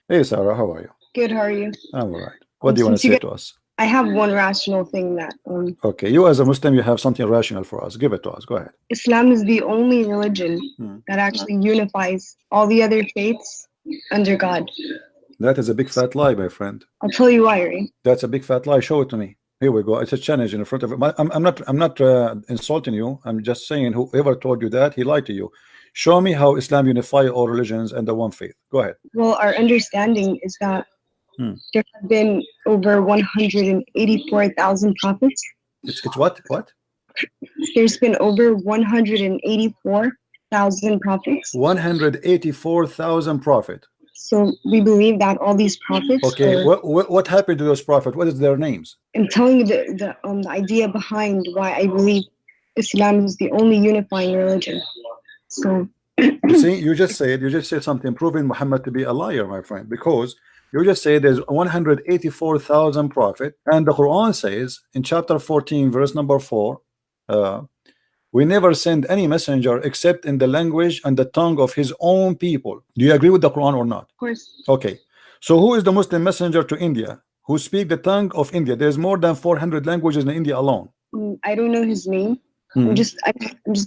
Hey Sarah, how are you? Good, how are you? I'm all right. What do you want to say to us? I have one rational thing that Okay, you as a Muslim, you have something rational for us. Give it to us. Go ahead. Islam is the only religion that actually unifies all the other faiths under God. That is a big fat lie, my friend. I'll tell you why, right? That's a big fat lie. Show it to me. Here we go. It's a challenge in front of it. I'm not insulting you. I'm just saying whoever told you that, he lied to you. Show me how Islam unify all religions under one faith. Go ahead. Well, our understanding is that there have been over 184,000 prophets. It's what? What? There's been over 184,000 prophets. 184,000 prophets. So we believe that all these prophets. Okay, what happened to those prophets? What is their names? I'm telling you the idea behind why I believe Islam is the only unifying religion. So you see, you just said something proving Muhammad to be a liar, my friend, because you just said there's 184,000 prophets, and the Quran says in chapter 14, verse number 4, we never send any messenger except in the language and the tongue of his own people. Do you agree with the Quran or not? Of course. Okay. So who is the Muslim messenger to India who speak the tongue of India? There's more than 400 languages in India alone. I don't know his name. I'm just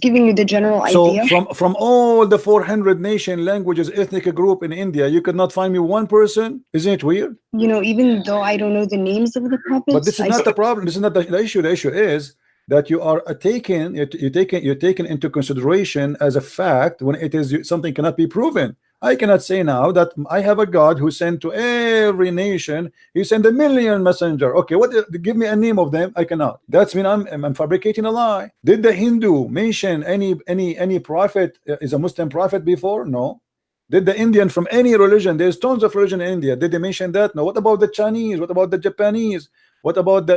giving you the general idea. So from all the 400 nation languages ethnic group in India, you could not find me one person? Isn't it weird? You know, even though I don't know the names of the prophets. But this is not the problem. This is not the issue. The issue is that you are you're taken into consideration as a fact when it is something cannot be proven. I cannot say now that I have a God who sent to every nation. He sent 1 million messenger. Okay, what? Give me a name of them. I cannot. That's mean I'm fabricating a lie. Did the Hindu mention any prophet is a Muslim prophet before? No. Did the Indian from any religion? There's tons of religion in India. Did they mention that? No. What about the Chinese? What about the Japanese? What about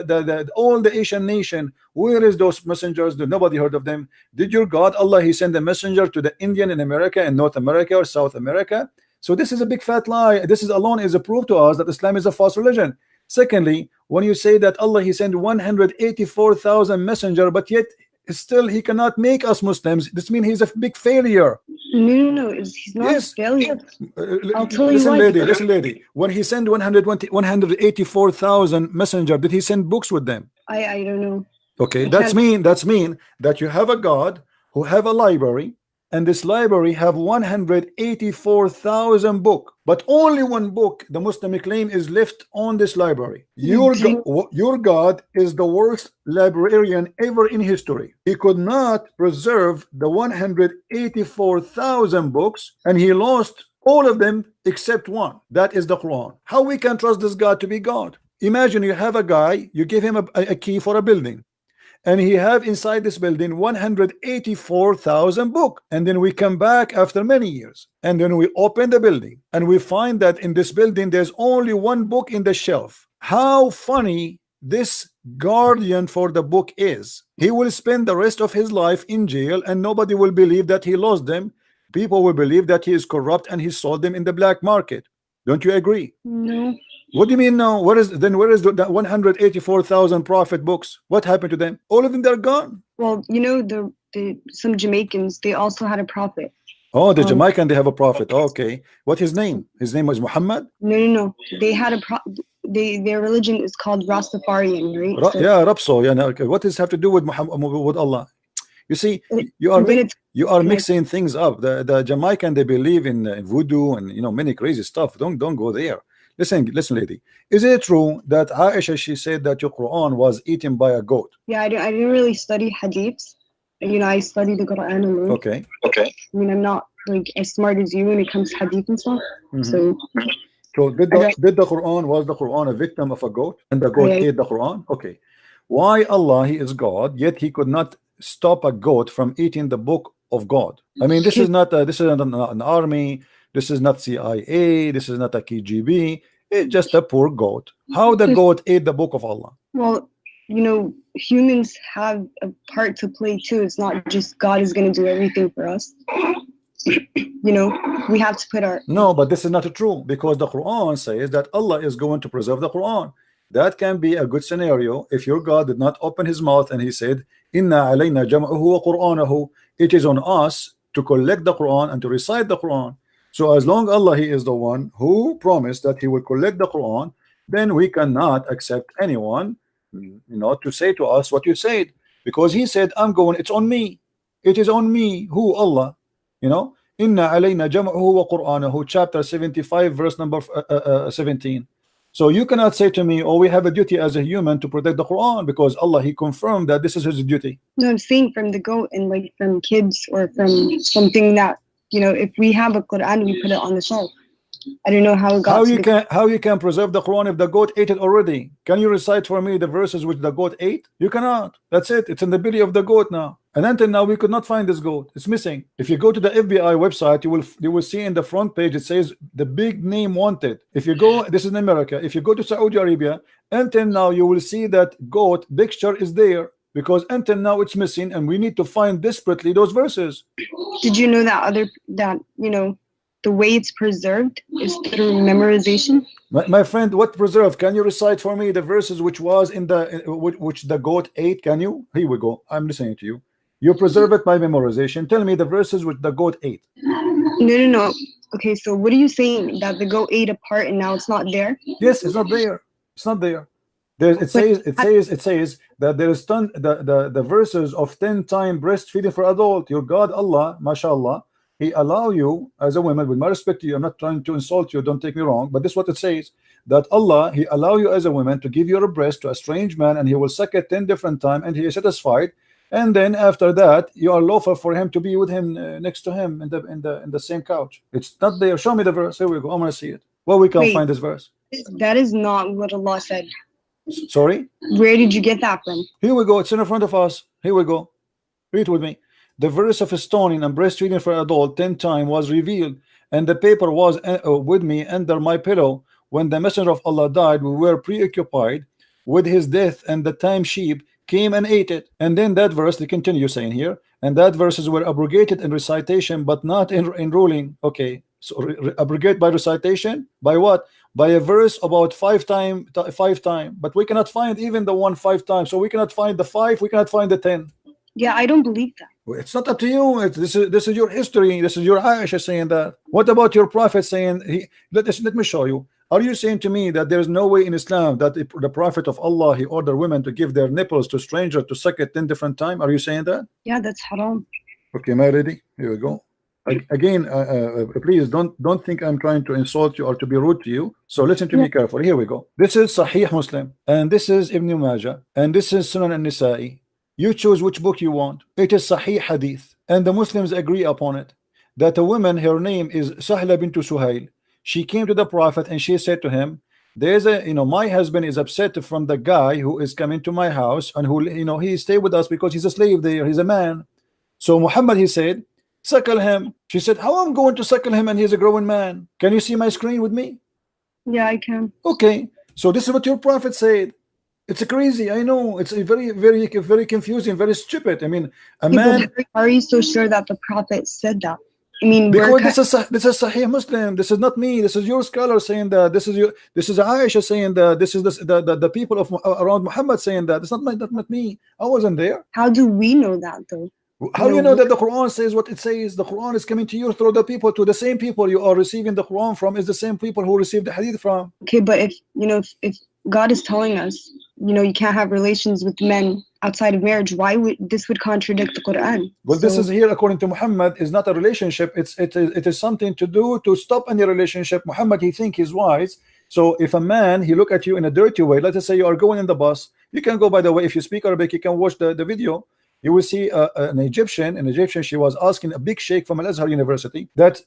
all the Asian nation? Where is those messengers? Nobody heard of them. Did your God Allah he send a messenger to the Indian in America and North America or South America? So this is a big fat lie. This is alone is a proof to us that Islam is a false religion. Secondly, when you say that Allah he sent 184,000 messenger, but yet still he cannot make us Muslims, this means he's a big failure. No, he's not a failure. I'll tell you listen, why. Listen, lady. When he sent 184,000 messenger, did he send books with them? I don't know. Okay, that's mean that you have a God who have a library, and this library have 184,000 book, but only one book the Muslim claim is left on this library. Your God is the worst librarian ever in history. He could not preserve the 184,000 books, and he lost all of them except one. That is the Quran. How we can trust this God to be God? Imagine you have a guy, you give him a key for a building, and he have inside this building 184,000 book, and then we come back after many years, and then we open the building and we find that in this building there's only one book in the shelf. How funny this guardian for the book is. He will spend the rest of his life in jail, and nobody will believe that he lost them. People will believe that he is corrupt and he sold them in the black market. Don't you agree? No. What do you mean no? Where is the 184,000 prophet books? What happened to them? All of them, they're gone. Well, you know, some Jamaicans, they also had a prophet. Oh, the Jamaican, they have a prophet. Okay, what his name? His name was Muhammad. No. They had their religion is called Rastafarian, right? Yeah, Rapso. Yeah. Okay. What does it have to do with Muhammad, with Allah? You see, you are mixing things up. The Jamaican, they believe in voodoo and many crazy stuff. Don't go there. Listen, lady. Is it true that Aisha, she said that your Quran was eaten by a goat? Yeah, I didn't really study hadiths. I study the Quran alone. Okay. I mean, I'm not like as smart as you when it comes to hadith and stuff. So did the Quran, was the Quran a victim of a goat, and the goat ate the Quran? Okay. Why Allah, he is God, yet he could not stop a goat from eating the book of God? I mean, this is not an army. This is not CIA. This is not a KGB. It's just a poor goat. How the goat ate the book of Allah? Well, humans have a part to play too. It's not just God is going to do everything for us. We have to put our... No, but this is not true, because the Quran says that Allah is going to preserve the Quran. That can be a good scenario if your God did not open his mouth and he said, Inna alayna jam'uhu wa Qur'anahu. It is on us to collect the Quran and to recite the Quran. So as long Allah He is the one who promised that He will collect the Quran, then we cannot accept anyone, to say to us what you said, because He said, I'm going, it's on me, it is on me. Who? Allah. Inna alayna jam'uhu wa qur'anahu, chapter 75 verse number 17. So you cannot say to me, oh, we have a duty as a human to protect the Quran, because Allah He confirmed that this is His duty. No, I'm saying from the goat and like from kids or from something that, if we have a Quran, we put it on the shelf. I don't know how it got how you can preserve the Quran if the goat ate it already? Can you recite for me the verses which the goat ate? You cannot. That's it. It's in the belly of the goat now. And until now we could not find this goat. It's missing. If you go to the FBI website, you will see in the front page it says the big name wanted. If you go, this is in America. If you go to Saudi Arabia, until now you will see that goat picture is there, because until now it's missing, and we need to find desperately those verses. Did you know that the way it's preserved is through memorization? My friend, what preserved? Can you recite for me the verses which was in which the goat ate? Can you? Here we go. I'm listening to you. You preserve it by memorization. Tell me the verses which the goat ate. No. Okay, so what are you saying? That the goat ate a part and now it's not there? Yes, it's not there. It's not there. It says that there is the verses of 10 times breastfeeding for adult. Your God Allah, mashallah, He allow you as a woman, with my respect to you, I'm not trying to insult you, don't take me wrong, but this is what it says, that Allah He allow you as a woman to give your breast to a strange man, and he will suck it 10 different times, and he is satisfied, and then after that you are lawful for him to be with him next to him in the same couch. It's not there. Show me the verse. Here we go. I'm gonna see it. Well, we can't find this verse. That is not what Allah said. Sorry? Where did you get that from? Here we go. It's in front of us. Here we go. Read with me. The verse of stoning and breastfeeding for adult 10 times was revealed, and the paper was with me under my pillow. When the messenger of Allah died, we were preoccupied with his death, and the time sheep came and ate it. And then that verse, they continue saying here, and that verses were abrogated in recitation, but not in ruling. Okay, so abrogate by recitation? By what? By a verse about 5 times, but we cannot find even the 5 times. So we cannot find the 5, we cannot find the 10. Yeah, I don't believe that. It's not up to you. This is your history. This is your Aisha saying that. What about your prophet saying let me show you. Are you saying to me that there is no way in Islam that the prophet of Allah, he ordered women to give their nipples to strangers to suck it 10 different times? Are you saying that? Yeah, that's haram. Okay, am I ready? Here we go. Again, please don't think I'm trying to insult you or to be rude to you. So listen to me carefully. Here we go. This is Sahih Muslim, and this is Ibn Majah, and this is Sunan an-Nisa'i. You choose which book you want. It is Sahih Hadith, and the Muslims agree upon it, that a woman, her name is Sahla bint Suhail. She came to the Prophet and she said to him, there's my husband is upset from the guy who is coming to my house, and who he stay with us because he's a slave there, he's a man. So Muhammad, he said, suckle him. She said, how I'm going to suckle him and he's a growing man? Can you see my screen with me? Yeah, I can. Okay, so this is what your Prophet said. It's crazy. I know it's a very confusing, very stupid. I mean, a man. Are you so sure that the Prophet said that? I mean, because this is Sahih Muslim. This is not me. This is your scholar saying that. This is Aisha saying that. This is the people of around Muhammad saying that. It's not me. I wasn't there. How do we know that though? How do you know that the Quran says what it says? The Quran is coming to you through the people, to the same people you are receiving the Quran from is the same people who received the Hadith from. Okay, but if God is telling us, you can't have relations with men outside of marriage, why would this contradict the Quran? Well, this is here according to Muhammad is not a relationship. It is something to do to stop any relationship. Muhammad, he think he's wise. So if a man, he look at you in a dirty way, let us say you are going in the bus, you can go, by the way, if you speak Arabic, you can watch the video. You will see an Egyptian, she was asking a big sheikh from Al-Azhar University that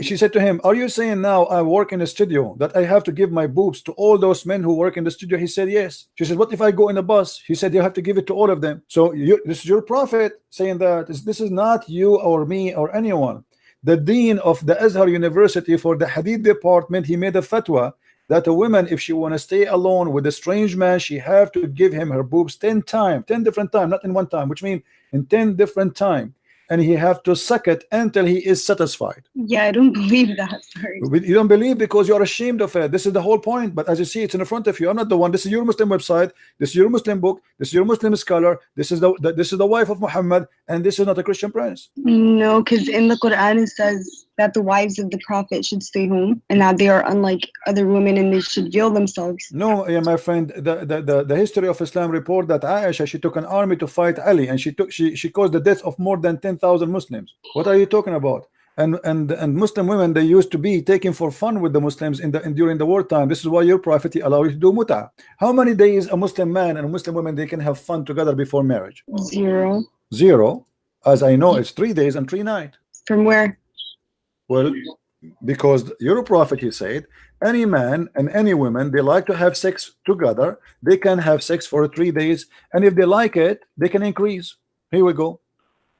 she said to him, are you saying now I work in a studio that I have to give my boobs to all those men who work in the studio? He said yes. She said, what if I go in a bus? He said, you have to give it to all of them. So this is your prophet saying that. This is not you or me or anyone. The dean of the Azhar University for the Hadith department, he made a fatwa that a woman, if she want to stay alone with a strange man, she have to give him her boobs 10 times, 10 different times, not in one time, which means in 10 different times. and he have to suck it until he is satisfied. Yeah, I don't believe that. Sorry. You don't believe because you are ashamed of it. This is the whole point. But as you see, it's in front of you. I'm not the one. This is your Muslim website. This is your Muslim book. This is your Muslim scholar. This is the wife of Muhammad, and this is not a Christian prince. No, because in the Quran it says that the wives of the Prophet should stay home and that they are unlike other women and they should yield themselves. No, yeah, my friend. The history of Islam report that Aisha, she took an army to fight Ali, and she caused the death of more than 10,000 Muslims. What are you talking about? And Muslim women, they used to be taken for fun with the Muslims during the wartime. This is why your prophet allow you to do muta. How many days a Muslim man and a Muslim woman they can have fun together before marriage? 0. 0. As I know, it's 3 days and 3 nights. From where? Well, because your prophet, he said, any man and any woman, they like to have sex together. They can have sex for 3 days, and if they like it, they can increase. Here we go.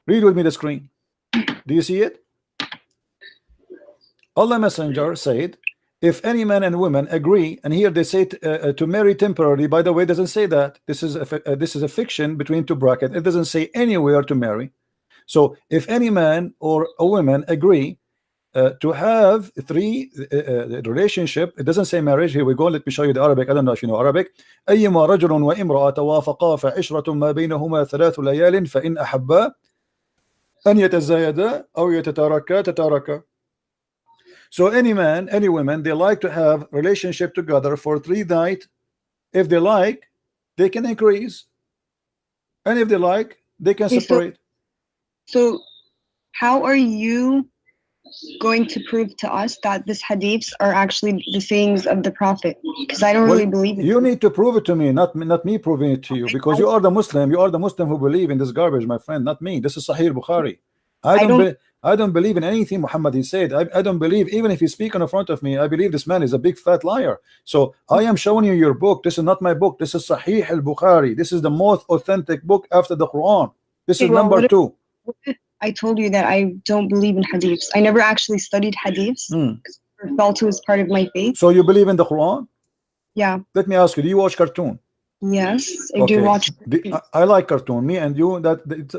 Read with me the screen. Do you see it? Allah Messenger said, if any man and woman agree, and here they say to marry temporarily. By the way, it doesn't say that. This is a fiction between two brackets. It doesn't say anywhere to marry. So if any man or a woman agree to have 3 relationship, it doesn't say marriage. Here we go. Let me show you the Arabic. I don't know if you know Arabic. أيما رجل وامرأة توافقا فعشرة ما بينهما 3 ليال فإن أحبا أن يتزايدا أو يتتاركا تتاركا. So any man, any woman, they like to have relationship together for 3 nights. If they like, they can increase, and if they like, they can separate. So how are you going to prove to us that this hadiths are actually the sayings of the Prophet? Because I don't really believe it. You need to prove it to me, not me proving it to you, because you are the Muslim. You are the Muslim who believe in this garbage, my friend, not me. This is Sahih Bukhari. I don't believe in anything Muhammad he said. I don't believe, even if he speak in front of me, I believe this man is a big fat liar. So I am showing you your book. This is not my book. This is Sahih al-Bukhari. This is the most authentic book after the Quran. This is number 2. I told you that I don't believe in hadiths. I never actually studied hadiths. I felt it was part of my faith. So you believe in the Quran? Yeah. Let me ask you, do you watch cartoon? Yes, I do watch. I like cartoon. Me and you,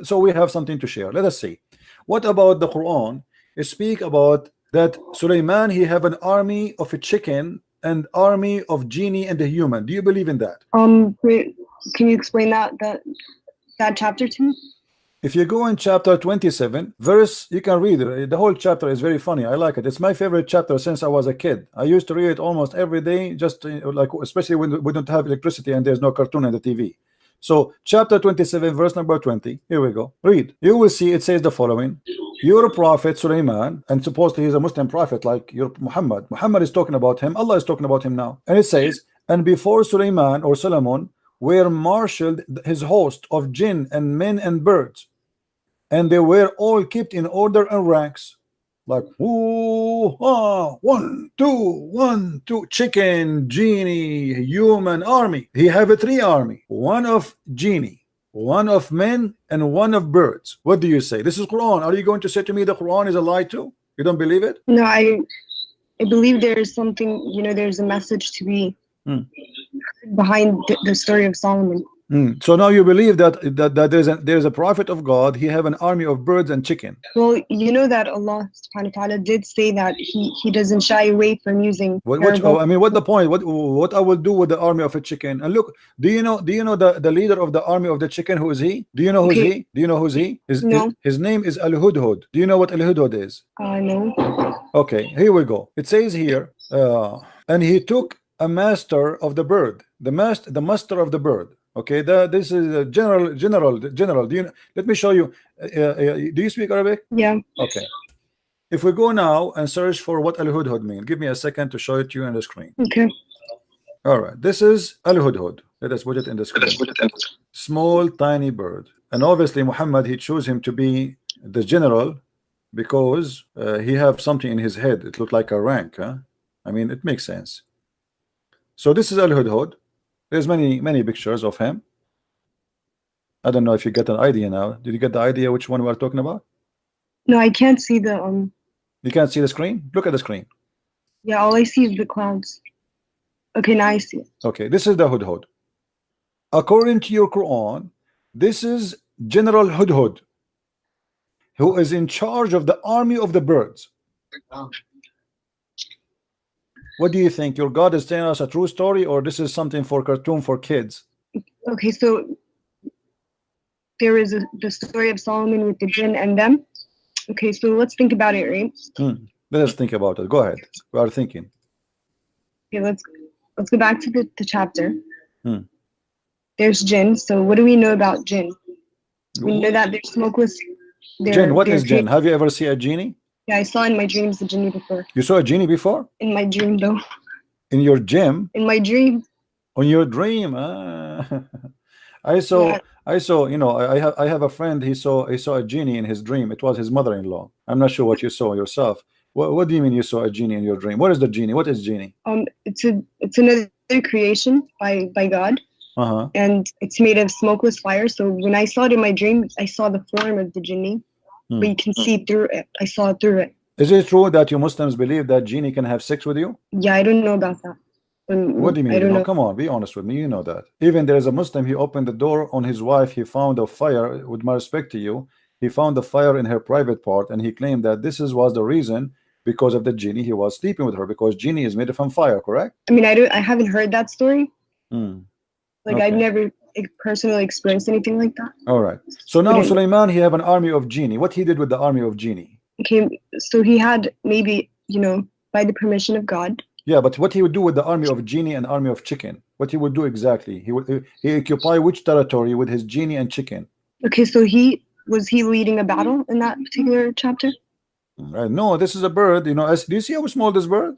so we have something to share. Let us see. What about the Quran? It speak about that Sulaiman, he have an army of a chicken and army of genie and a human. Do you believe in that? Can you explain that chapter to me? If you go in chapter 27 verse, you can read it. The whole chapter is very funny. I like it. It's my favorite chapter since I was a kid. I used to read it almost every day, just like, especially when we don't have electricity and there's no cartoon on the TV. So chapter 27 verse number 20, here we go. Read. You will see it says the following: your prophet Sulaiman, and supposedly he's a Muslim prophet like your Muhammad is talking about him, Allah is talking about him now, and it says, and before Sulaiman or Solomon were marshaled his host of jinn and men and birds, and they were all kept in order and ranks, like 1 2 chicken, genie, human army. He have a 3 army, 1 of genie, 1 of men, and 1 of birds. What do you say? This is Quran. Are you going to say to me the Quran is a lie too? You don't believe it? No, I believe there's something, there's a message to be behind the story of Solomon. So now you believe that there's a prophet of God. He have an army of birds and chicken. Well, you know that Allah subhanahu wa ta'ala did say that he doesn't shy away from using what the point? What I will do with the army of a chicken? And look, do you know the leader of the army of the chicken? Who is he? Do you know who's he? Do you know who's he? His name is Al-Hudhud. Do you know what Al-Hudhud is? No. Okay, here we go. It says here, and he took a master of the bird, the master of the bird. Okay, this is a general. Do you? Let me show you. Do you speak Arabic? Yeah. Okay. If we go now and search for what Al-Hudhud means, give me a second to show it to you on the screen. Okay. All right. This is Al-Hudhud. Let us put it in the screen. Small, tiny bird, and obviously Muhammad, he chose him to be the general because he have something in his head. It looked like a rank. Huh? I mean, it makes sense. So this is Al-Hudhud. There's many pictures of him. I don't know if you get an idea now. Did you get the idea which one we are talking about? No, I can't see the You can't see the screen? Look at the screen. Yeah, all I see is the clouds. Okay, now I see it. Okay, this is the Hudhud. According to your Quran, this is General Hudhud. who is in charge of the army of the birds. What do you think? Your God is telling us a true story, or this is something for cartoon for kids? Okay, so there is the story of Solomon with the jinn and them. Okay, so let's think about it, right? Let us think about it. Go ahead. We are thinking. Okay, let's go back to the chapter. Hmm. There's jinn. So what do we know about jinn? We know that they're smokeless. Jinn. What is they're jinn? Have you ever seen a genie? Yeah, I saw in my dreams the genie before. You saw a genie before? In my dream, though. In your gym? In my dream. On your dream? I saw. Yeah. I saw. You know, I have a friend. He saw a genie in his dream. It was his mother-in-law. I'm not sure what you saw yourself. What do you mean you saw a genie in your dream? What is the genie? What is genie? It's another creation by God. And it's made of smokeless fire. So when I saw it in my dream, I saw the form of the genie, but you can see through it. I saw it through it. Is it true that you Muslims believe that genie can have sex with you? Yeah, I don't know about that. What do you mean? I don't know. Come on, be honest with me. You know that. Even there is a Muslim. He opened the door on his wife. He found a fire. With my respect to you, he found the fire in her private part, and he claimed that was the reason, because of the genie. He was sleeping with her because genie is made from fire. Correct? I mean, I haven't heard that story. Like, Okay. I've never personally experienced anything like that. All right. So now Sulaiman, he have an army of genie. What he did with the army of genie? Okay, so he had maybe, by the permission of God. Yeah, but what he would do with the army of genie and army of chicken? What he would do exactly? He occupy which territory with his genie and chicken? Okay, so was he leading a battle in that particular chapter? No, this is a bird. Do you see how small this bird?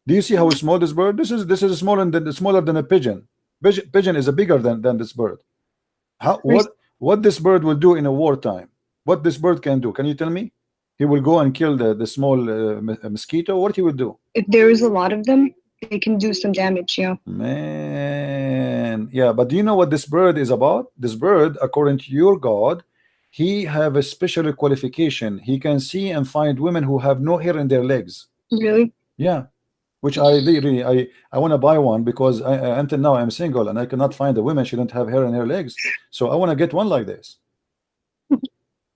Do you see how small this bird? This is smaller than a pigeon. Pigeon is bigger than this bird. What this bird will do in a wartime? What this bird can do? Can you tell me? He will go and kill the small mosquito. What he would do? If there is a lot of them, they can do some damage. Yeah. Man, yeah. But do you know what this bird is about? This bird, according to your God, he have a special qualification. He can see and find women who have no hair in their legs. Really? Yeah. Which I want to buy one, because until now I'm single and I cannot find a woman she don't have hair in her legs. So I want to get one like this.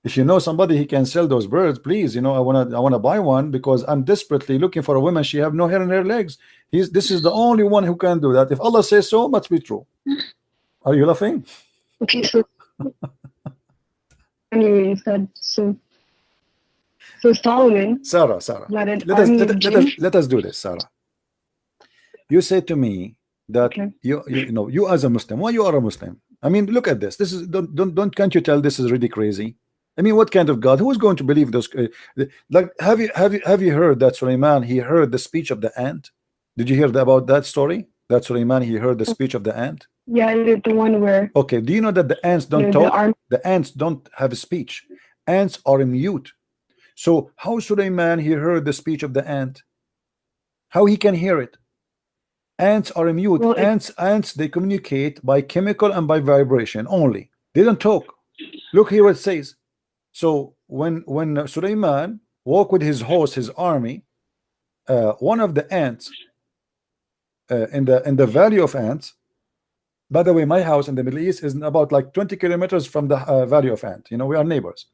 If you know somebody he can sell those birds, please. I want to buy one, because I'm desperately looking for a woman. She have no hair in her legs. This is the only one who can do that. If Allah says so, must be true. Are you laughing? Okay, so anyway, so Solomon. Sarah, let us do this, Sarah. You said to me that you as a Muslim, why you are a Muslim? I mean, look at this. This is can't you tell this is really crazy? I mean, what kind of God? Who is going to believe those? Like, have you heard that Sulaiman, he heard the speech of the ant? Did you hear about that story? That Sulaiman, he heard the speech of the ant. Yeah, the one where. Okay. Do you know that the ants don't talk? The ants don't have a speech. Ants are mute. So how Sulaiman he heard the speech of the ant? How he can hear it? Ants are mute. Well, ants they communicate by chemical and by vibration only. They don't talk. Look here what it says. So when Sulaiman walked with his host, his army, one of the ants in the valley of ants. By the way, my house in the Middle East is about like 20 kilometers from the valley of ant. We are neighbors.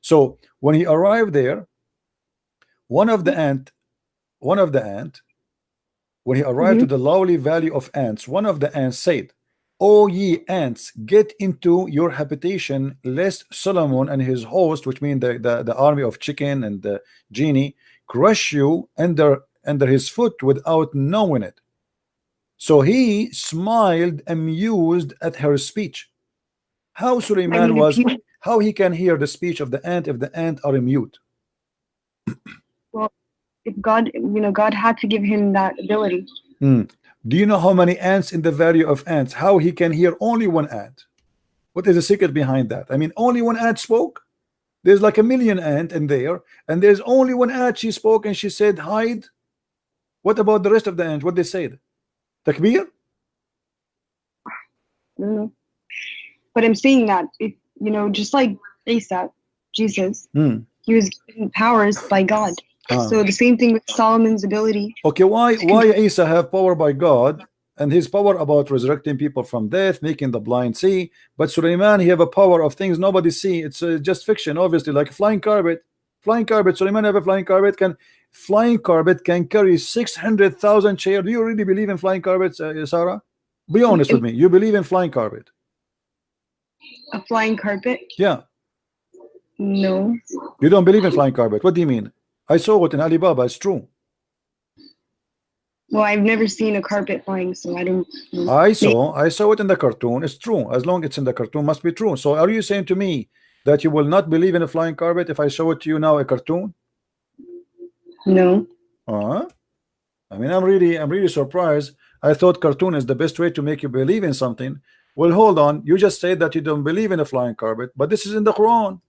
So when he arrived there, one of the ant, when he arrived to the lowly valley of ants, one of the ants said, "O ye ants, get into your habitation, lest Solomon and his host," which mean the army of chicken and the genie, "crush you under his foot without knowing it." So he smiled, amused at her speech. How Sulaiman how he can hear the speech of the ant if the ant are mute? Well, if God, God had to give him that ability. Do you know how many ants in the valley of ants? How he can hear only one ant? What is the secret behind that? I mean, only one ant spoke. There's like a million ant in there, and there's only one ant she spoke, and she said, "Hide." What about the rest of the ants? What they said? Takbir? But I'm saying that if just like Isa, Jesus, he was given powers by God. So the same thing with Solomon's ability. Okay, why Isa have power by God and his power about resurrecting people from death, making the blind see. But Sulaiman, he have a power of things nobody see. It's just fiction, obviously, like a flying carpet. Flying carpet. Sulaiman have a flying carpet. Flying carpet can carry 600,000 chairs. Do you really believe in flying carpets, Sarah? Be honest with me. You believe in flying carpet? A flying carpet? Yeah. No. You don't believe in flying carpet? What do you mean? I saw it in Alibaba. It's true. Well, I've never seen a carpet flying, so I don't know. I saw it in the cartoon. It's true. As long as it's in the cartoon, must be true. So are you saying to me that you will not believe in a flying carpet if I show it to you now, a cartoon? No. I mean, I'm really surprised. I thought cartoon is the best way to make you believe in something. Well, hold on. You just said that you don't believe in a flying carpet, but this is in the Quran.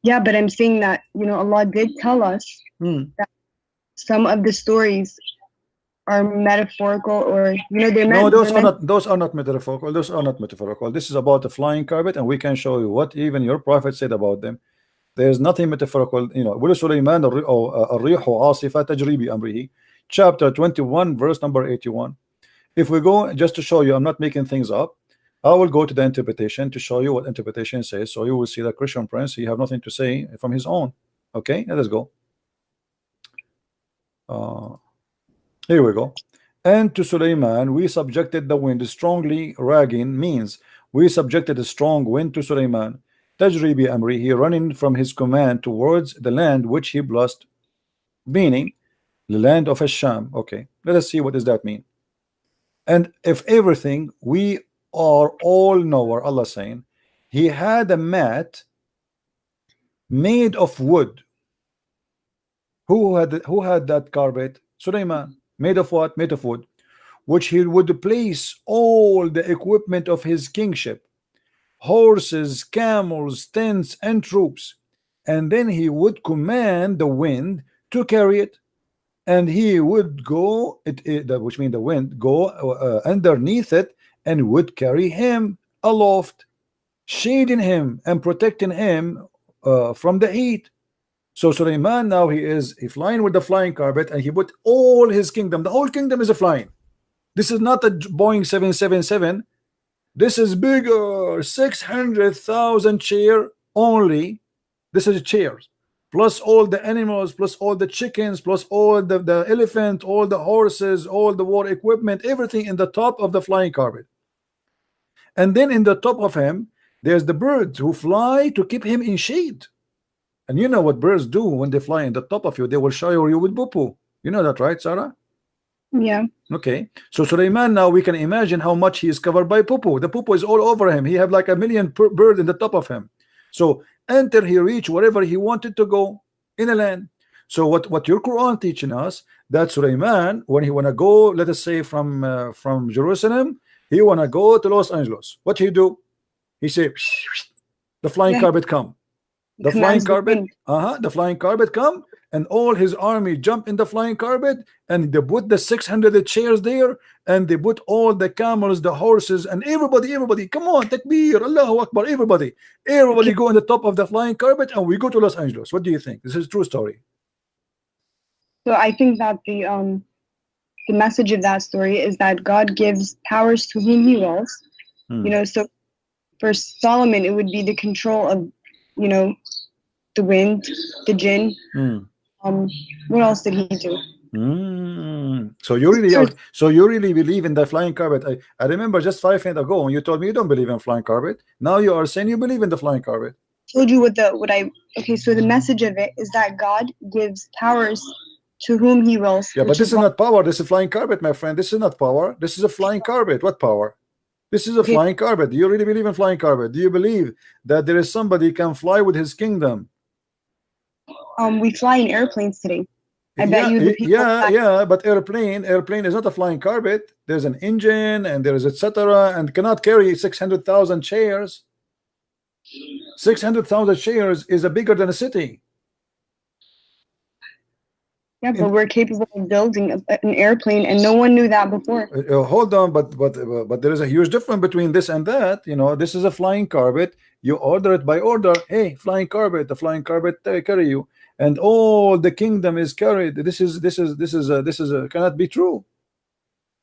Yeah, but I'm saying that, you know, Allah did tell us that some of the stories are metaphorical, or, you know, they're no, those are not metaphorical. Those are not metaphorical. This is about the flying carpet, and we can show you what even your prophet said about them. There's nothing metaphorical. You know, Sulaiman ar-rihu asifa tajri bi amrihi, chapter 21, verse number 81. If we go, just to show you, I'm not making things up, I will go to the interpretation to show you what interpretation says. So you will see that Christian Prince, he have nothing to say from his own. Okay, let us go. Here we go. And to Sulaiman we subjected the wind strongly. Ragging means we subjected a strong wind to Sulaiman. Tajri bi amri, he running from his command towards the land which he blessed, meaning the land of Asham. Okay, let us see what does that mean. And if everything, we are all knower. Allah saying he had a mat made of wood. Who had that carpet? Sulaiman. Made of what? Made of wood, which he would place all the equipment of his kingship, horses, camels, tents, and troops, and then he would command the wind to carry it, and he would go, which means the wind go underneath it, and would carry him aloft, shading him and protecting him from the heat. So Sulaiman now he's flying with the flying carpet, and he put all his kingdom. The whole kingdom is a flying. This is not a Boeing 777. This is bigger, 600,000 chair only. This is chairs, plus all the animals, plus all the chickens, plus all the elephant, all the horses, all the war equipment, everything in the top of the flying carpet. And then in the top of him, there's the birds who fly to keep him in shade. And you know what birds do when they fly in the top of you? They will shower you with poo-poo. You know that, right, Sarah? Yeah. Okay. So Sulaiman, now we can imagine how much he is covered by poo-poo. The poo-poo is all over him. He have like a million bird in the top of him. So until he reach wherever he wanted to go in the land. So what your Quran teaching us, that Sulaiman, when he wanna go, let us say from Jerusalem, he wanna go to Los Angeles. What he do? He say, the flying carpet come. The flying carpet, the flying carpet come, and all his army jump in the flying carpet, and they put the 600 chairs there, and they put all the camels, the horses, and everybody, come on, takbir, Allahu Akbar, everybody go on the top of the flying carpet, and we go to Los Angeles. What do you think? This is a true story. So I think that the message of that story is that God gives powers to whom he wills. You know, so for Solomon, it would be the control of, you know, the wind, the jinn. What else did he do? So you really believe in the flying carpet. I remember just 5 minutes ago when you told me you don't believe in flying carpet. Now you are saying you believe in the flying carpet. Told you okay, so the message of it is that God gives powers to whom he wills. Yeah, but this is not power. This is flying carpet, my friend. This is not power. This is a flying carpet. What power? This is a flying carpet. Do you really believe in flying carpet? Do you believe that there is somebody can fly with his kingdom? We fly in airplanes today. I bet you the people but airplane is not a flying carpet. There's an engine and there is etc. and cannot carry 600,000 chairs. 600,000 chairs is bigger than a city. Yeah, but we're capable of building an airplane, and no one knew that before. Hold on, but there is a huge difference between this and that. You know, this is a flying carpet. You order it by order. Hey, flying carpet, the flying carpet carry you, and all the kingdom is carried. This is cannot be true.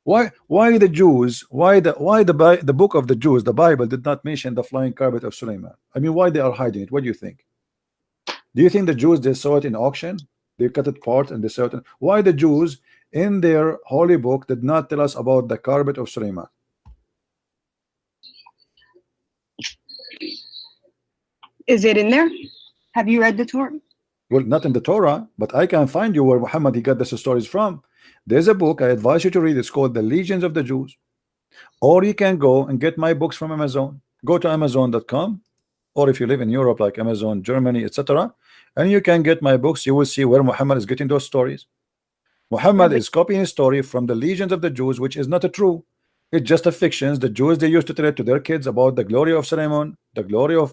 Why the Jews? The book of the Jews, the Bible, did not mention the flying carpet of Suleiman? I mean, why they are hiding it? What do you think? Do you think the Jews, they saw it in auction? They cut it apart and they saw it. Why the Jews in their holy book did not tell us about the carpet of Suleiman? Is it in there? Have you read the Torah? Well, not in the Torah, but I can find you where Muhammad he got these stories from. There's a book I advise you to read. It's called The Legions of the Jews. Or you can go and get my books from Amazon. Go to Amazon.com, or if you live in Europe like Amazon, Germany, etc., and you can get my books. You will see where Muhammad is getting those stories. Muhammad is copying a story from the Legions of the Jews, which is not a true. It's just a fiction. The Jews, they used to tell it to their kids about the glory of Solomon, the glory of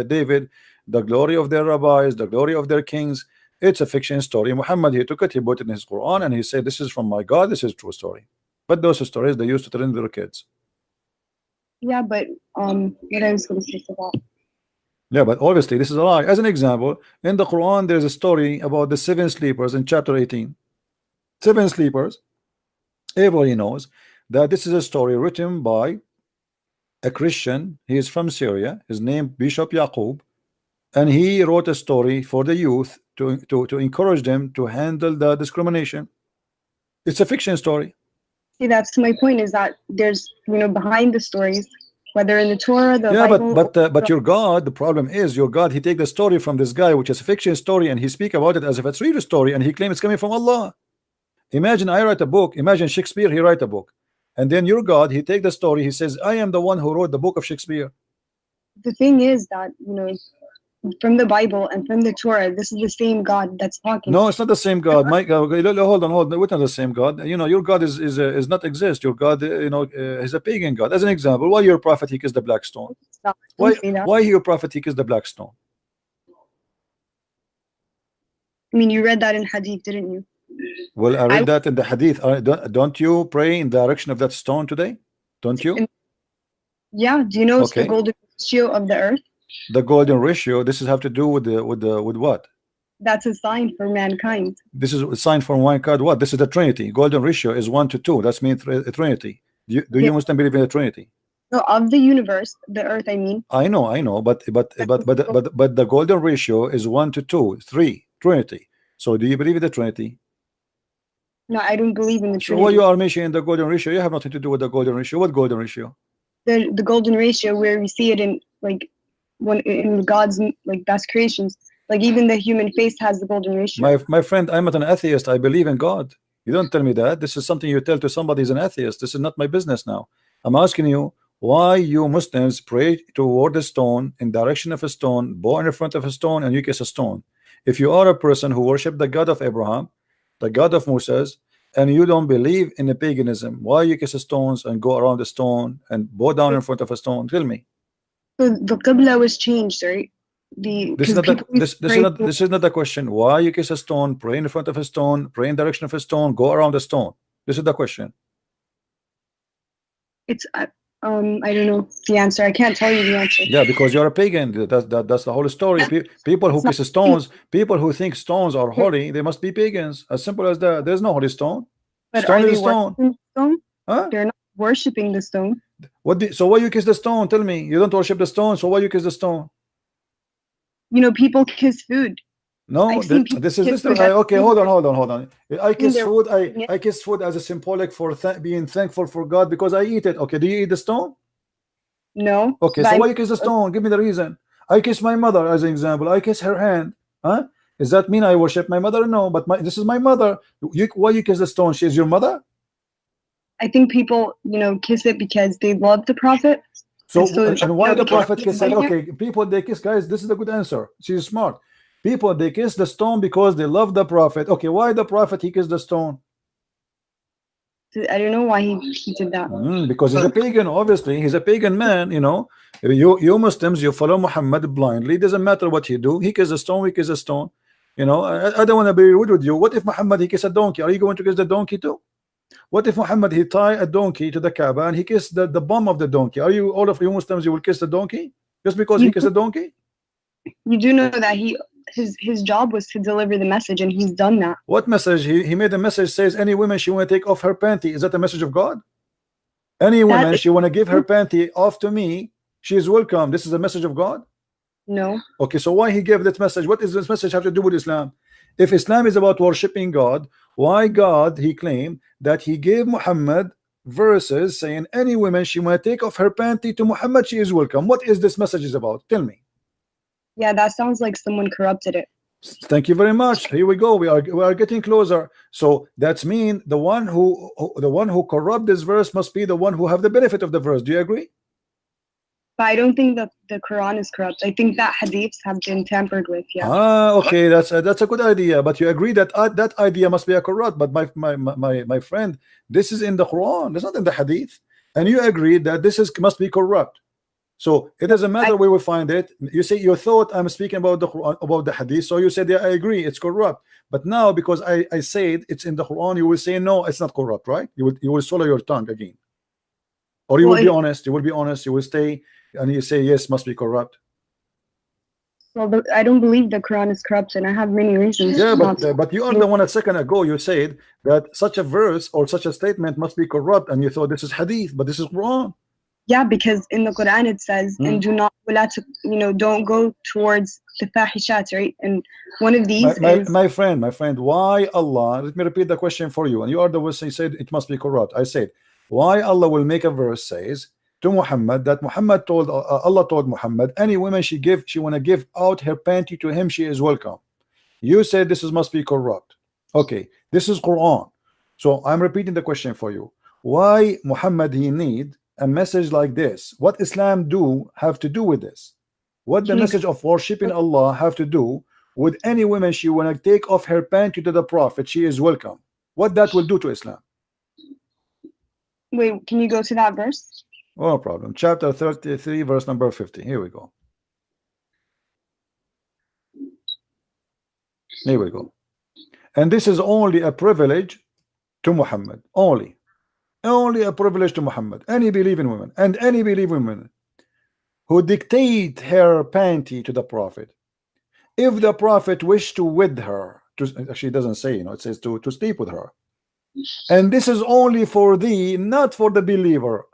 David, the glory of their rabbis, the glory of their kings. It's a fiction story. Muhammad, he took it, he put it in his Quran, and he said, this is from my God, this is a true story. But those stories they used to tell in their kids. Yeah, but what I was going to say to that. Yeah, but obviously this is a lie. As an example, in the Quran there is a story about the 7 sleepers in chapter 18. 7 sleepers. Everybody knows that this is a story written by a Christian. He is from Syria. His name Bishop Yaqub, and he wrote a story for the youth to encourage them to handle the discrimination. It's a fiction story. See, that's my point, is that there's, behind the stories, whether in the Torah, the yeah, Bible, but your God, the problem is your God, he take the story from this guy, which is a fiction story, and he speak about it as if it's real story, and he claims it's coming from Allah. Imagine I write a book, imagine Shakespeare, he write a book, and then your God, he take the story, he says, I am the one who wrote the book of Shakespeare. The thing is that, from the Bible and from the Torah, this is the same God that's talking. No, it's not the same God. My God, hold on. It's not the same God. Your God is not exist. Your God, is a pagan God. As an example, why your prophet he kissed the black stone? Why your prophet he kissed the black stone? I mean, you read that in Hadith, didn't you? Well, I read that in the Hadith. Don't you pray in the direction of that stone today? Don't you? Yeah. Do you know it's the golden ratio of the earth? The golden ratio. This is have to do with what? That's a sign for mankind. This is a sign for mankind. What? This is the Trinity. Golden ratio is 1 to 2. That's means Trinity. Do you Muslim believe in the Trinity? No, of the universe, the earth. I mean. I know. But the golden ratio is 1 to 2, 3. Trinity. So do you believe in the Trinity? No, I don't believe in the Trinity. So why you are mentioning the golden ratio? You have nothing to do with the golden ratio. What golden ratio? The golden ratio, where we see it in when in God's best creations, even the human face has the golden ratio. My friend, I'm not an atheist. I believe in God. You don't tell me that. This is something you tell to somebody who's an atheist. This is not my business now. I'm asking you why you Muslims pray toward a stone, in direction of a stone, bow in front of a stone, and you kiss a stone. If you are a person who worship the God of Abraham, the God of Moses, and you don't believe in the paganism, why you kiss stones and go around the stone and bow down in front of a stone? Tell me. So the Qibla was changed, right? This is not the question. Why you kiss a stone, pray in front of a stone, pray in direction of a stone, go around the stone? This is the question. It's I don't know the answer. I can't tell you the answer. Yeah, because you're a pagan. That's the whole story. People who kiss stones, people who think stones are holy, they must be pagans. As simple as that. There's no holy stone. But stone is stone. Huh? They're not worshiping the stone. So why you kiss the stone? Tell me. You don't worship the stone, so why you kiss the stone? People kiss food. No, this is okay. Hold on. I kiss food. I kiss food as a symbolic for being thankful for God because I eat it. Okay, do you eat the stone? No. Okay, so why you kiss the stone? Give me the reason. I kiss my mother as an example. I kiss her hand. Huh? Does that mean I worship my mother? No, but this is my mother. Why you kiss the stone? She is your mother? I think people, kiss it because they love the prophet. And why the prophet kiss it? Okay, people they kiss, guys. This is a good answer. She's smart. People they kiss the stone because they love the prophet. Okay, why the prophet he kissed the stone? I don't know why he did that. Because he's a pagan. Obviously, he's a pagan man. You Muslims, you follow Muhammad blindly. It doesn't matter what he do. He kiss the stone. We kiss the stone. I don't want to be rude with you. What if Muhammad he kiss a donkey? Are you going to kiss the donkey too? What if Muhammad he tie a donkey to the Kaaba and he kissed the bum of the donkey? Are you, all of you Muslims, you will kiss the donkey just because he kissed a donkey? You do know that he his job was to deliver the message, and he's done that. What message? He made a message says any woman she want to take off her panty. Is that the message of God? Any woman she want to give her panty off to me, she is welcome. This is a message of God? No. Okay, so why he gave that message? What does this message have to do with Islam? If Islam is about worshiping God, why God he claimed that he gave Muhammad verses saying any woman she want to take off her panty to Muhammad, she is welcome? What is this message is about? Tell me. Yeah, that sounds like someone corrupted it. Thank you very much. Here we go. We are getting closer. So that's mean the one who corrupt this verse must be the one who have the benefit of the verse. Do you agree? But I don't think that the Quran is corrupt. I think that hadiths have been tampered with. Yeah. Okay, that's a good idea. But you agree that that idea must be a corrupt. But my friend, this is in the Quran. It's not in the hadith. And you agree that this must be corrupt. So it doesn't matter where we find it. You say you thought I'm speaking about the Quran, about the hadith. So you said, yeah, I agree, it's corrupt. But now because I said it's in the Quran, you will say no, it's not corrupt, right? You will swallow your tongue again. Or you will be honest. You will be honest. You will stay and you say yes, must be corrupt. Well, I don't believe the Quran is corrupt, and I have many reasons. Yeah, but you are the one a second ago you said that such a verse or such a statement must be corrupt, and you thought this is hadith, but this is Quran. Yeah, because in the Quran it says, and do not, don't go towards the fahishat, right? And one of these is my friend, why Allah? Let me repeat the question for you. And you are the one who said it must be corrupt. I said, why Allah will make a verse says to Muhammad that Muhammad told Allah told Muhammad any woman she want to give out her panty to him, she is welcome. You said this must be corrupt. Okay, this is Quran. So I'm repeating the question for you. Why Muhammad he need a message like this? What Islam have to do with this? What the message of worshiping Allah have to do with any woman she want to take off her panty to the Prophet, she is welcome? What that will do to Islam? Wait, can you go to that verse? No problem. Chapter 33 verse number 50. Here we go. Here we go. And this is only a privilege to Muhammad. Only a privilege to Muhammad. Any believing woman and any believing woman who dictate her panty to the Prophet, if the Prophet wished to with her, actually it doesn't say, it says to sleep with her, and this is only for thee, not for the believer.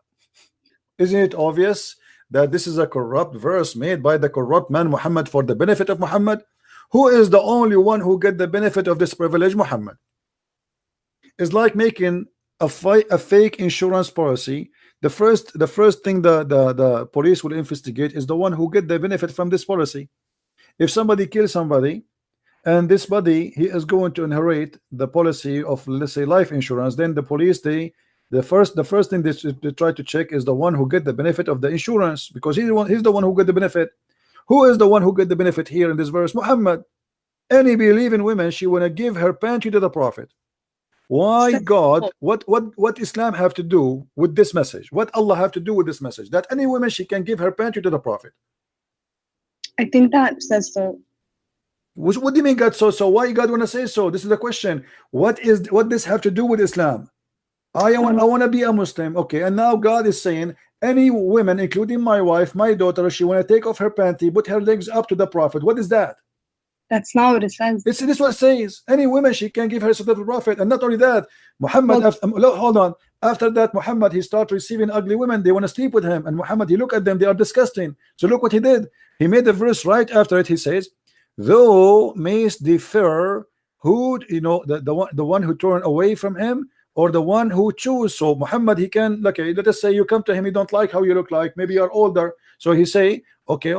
Isn't it obvious that this is a corrupt verse made by the corrupt man Muhammad for the benefit of Muhammad? Who is the only one who get the benefit of this privilege? Muhammad. It's like making a fake insurance policy. The first thing the police will investigate is the one who get the benefit from this policy. If somebody kills somebody and this body he is going to inherit the policy of, let's say, life insurance, then the police the first thing they try to check is the one who get the benefit of the insurance, because he's the one who get the benefit. Who is the one who get the benefit here in this verse? Muhammad. Any believing woman she want to give her panty to the Prophet. Why God? What Islam have to do with this message? What Allah have to do with this message? That any woman she can give her panty to the Prophet. I think that says so. What do you mean God so? Why God want to say so? This is the question. What this have to do with Islam? I want to be a Muslim. Okay, and now God is saying any woman, including my wife, my daughter, she want to take off her panty, put her legs up to the Prophet. What is that? That's not what it says. This is what it says. Any woman she can give her to the Prophet. And not only that, Muhammad, hold on. After that, Muhammad, he started receiving ugly women. They want to sleep with him. And Muhammad, he look at them, they are disgusting. So look what he did. He made the verse right after it. He says, "Thou mayst defer who, the one who turn away from him, or the one who choose." So Muhammad, he can, okay, let us say you come to him, you don't like how you look like, maybe you're older. So he say, okay,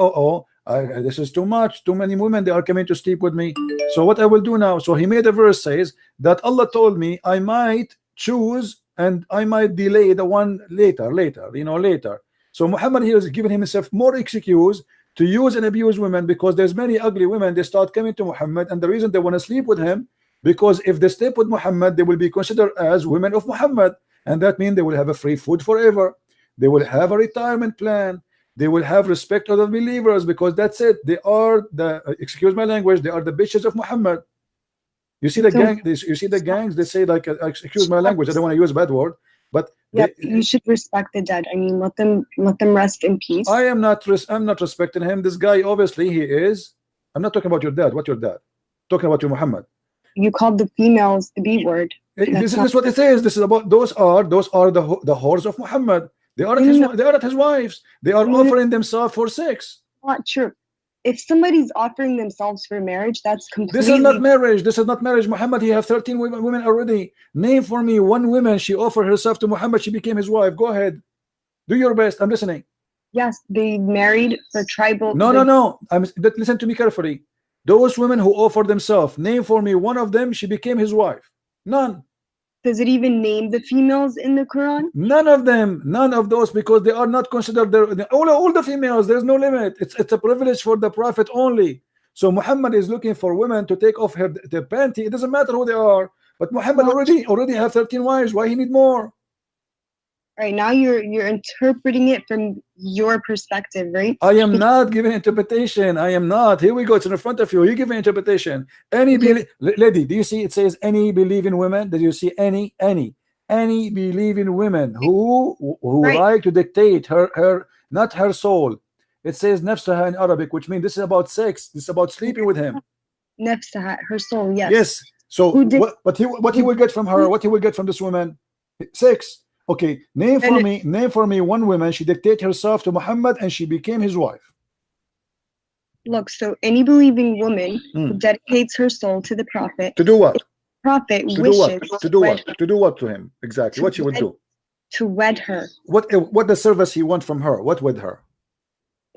this is too much, too many women, they are coming to sleep with me. So what I will do now? So he made a verse says that Allah told me I might choose and I might delay the one later. So Muhammad here is giving himself more excuse to use and abuse women, because there's many ugly women, they start coming to Muhammad, and the reason they want to sleep with him, because if they sleep with Muhammad, they will be considered as women of Muhammad, and that means they will have a free food forever, they will have a retirement plan, they will have respect of the believers, because that's it. They are excuse my language, they are the bitches of Muhammad. You see the gangs, they say, like, excuse my language, I don't want to use a bad word, but you should respect the dead. I mean, let them rest in peace. I'm not respecting him. This guy, obviously he is I'm not talking about your dad. What your dad? Talking about your Muhammad. You called the females the B word. This is what it says. This is about those are the whores of Muhammad. They are they are not his wives. They are offering themselves for sex. Not true. If somebody's offering themselves for marriage, that's completely. This is not marriage. This is not marriage. Muhammad, he have 13 women already. Name for me one woman she offered herself to Muhammad. She became his wife. Go ahead. Do your best. I'm listening. Yes, they married for tribal. No. Listen to me carefully. Those women who offered themselves, name for me one of them. She became his wife. None. Does it even name the females in the Quran? None of them. None of those, because they are not considered all the females. There's no limit. It's a privilege for the Prophet only. So Muhammad is looking for women to take off their panty. It doesn't matter who they are. But Muhammad already have 13 wives. Why he need more? Right now you're interpreting it from your perspective, right? I am not giving interpretation. I am not. Here we go. It's in front of you. You give an interpretation. Lady, do you see it says any believing women? Did you see any believing women who like to dictate her not her soul? It says nafsaha in Arabic, which means this is about sex. This is about sleeping with him. Nafsaha, her soul. Yes. Yes. So what he will get from her? What he will get from this woman? Sex. Okay, name for me one woman she dictated herself to Muhammad and she became his wife. Look, so any believing woman who dedicates her soul to the Prophet. To do what? Prophet to wishes do what? To do what to him? Exactly. What she would do? To wed her. What the service he want from her? What with her?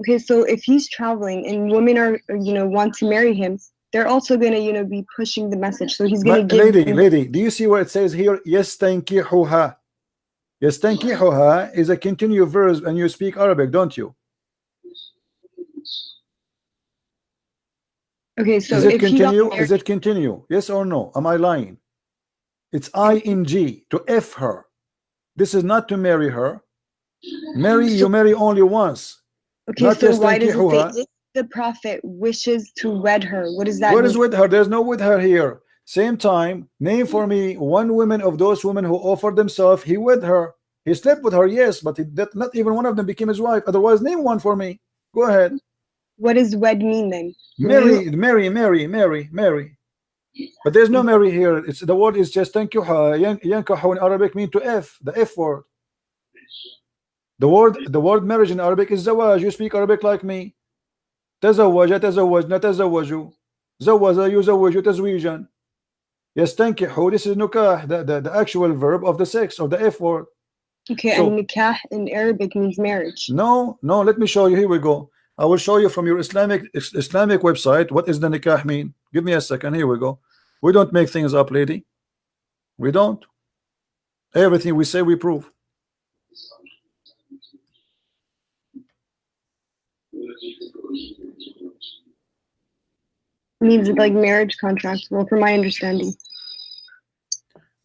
Okay, so if he's traveling and women are want to marry him, they're also gonna be pushing the message. So he's gonna give. Lady, do you see where it says here? Yes, tankihuha. Yastankihuha is a continuous verb, and you speak Arabic, don't you? Okay, so is it continue? Is it continue? Yes or no? Am I lying? It's ing to f her. This is not to marry her. You marry only once. Okay, so why does it say if the Prophet wishes to wed her? What does that mean? What is with her? There's no with her here. Same time, name for me one woman of those women who offered themselves. He with her. He slept with her, yes, but not even one of them became his wife. Otherwise, name one for me. Go ahead. What does wed mean then? Marry. But there's no marry here. It's the word is just tankihuha. Yankahu in Arabic mean to f, the f word. The word marriage in Arabic is zawaj. You speak Arabic like me. تزوج تزوجنا تزوجوا زوج يزوج تزويجا. Yastankihu, this is nukah, the actual verb of the sex, or the F word. Okay, so, and nikah in Arabic means marriage. No, let me show you. Here we go. I will show you from your Islamic website what is the nikah mean. Give me a second. Here we go. We don't make things up, lady. We don't. Everything we say we prove. Means like marriage contract. Well, from my understanding.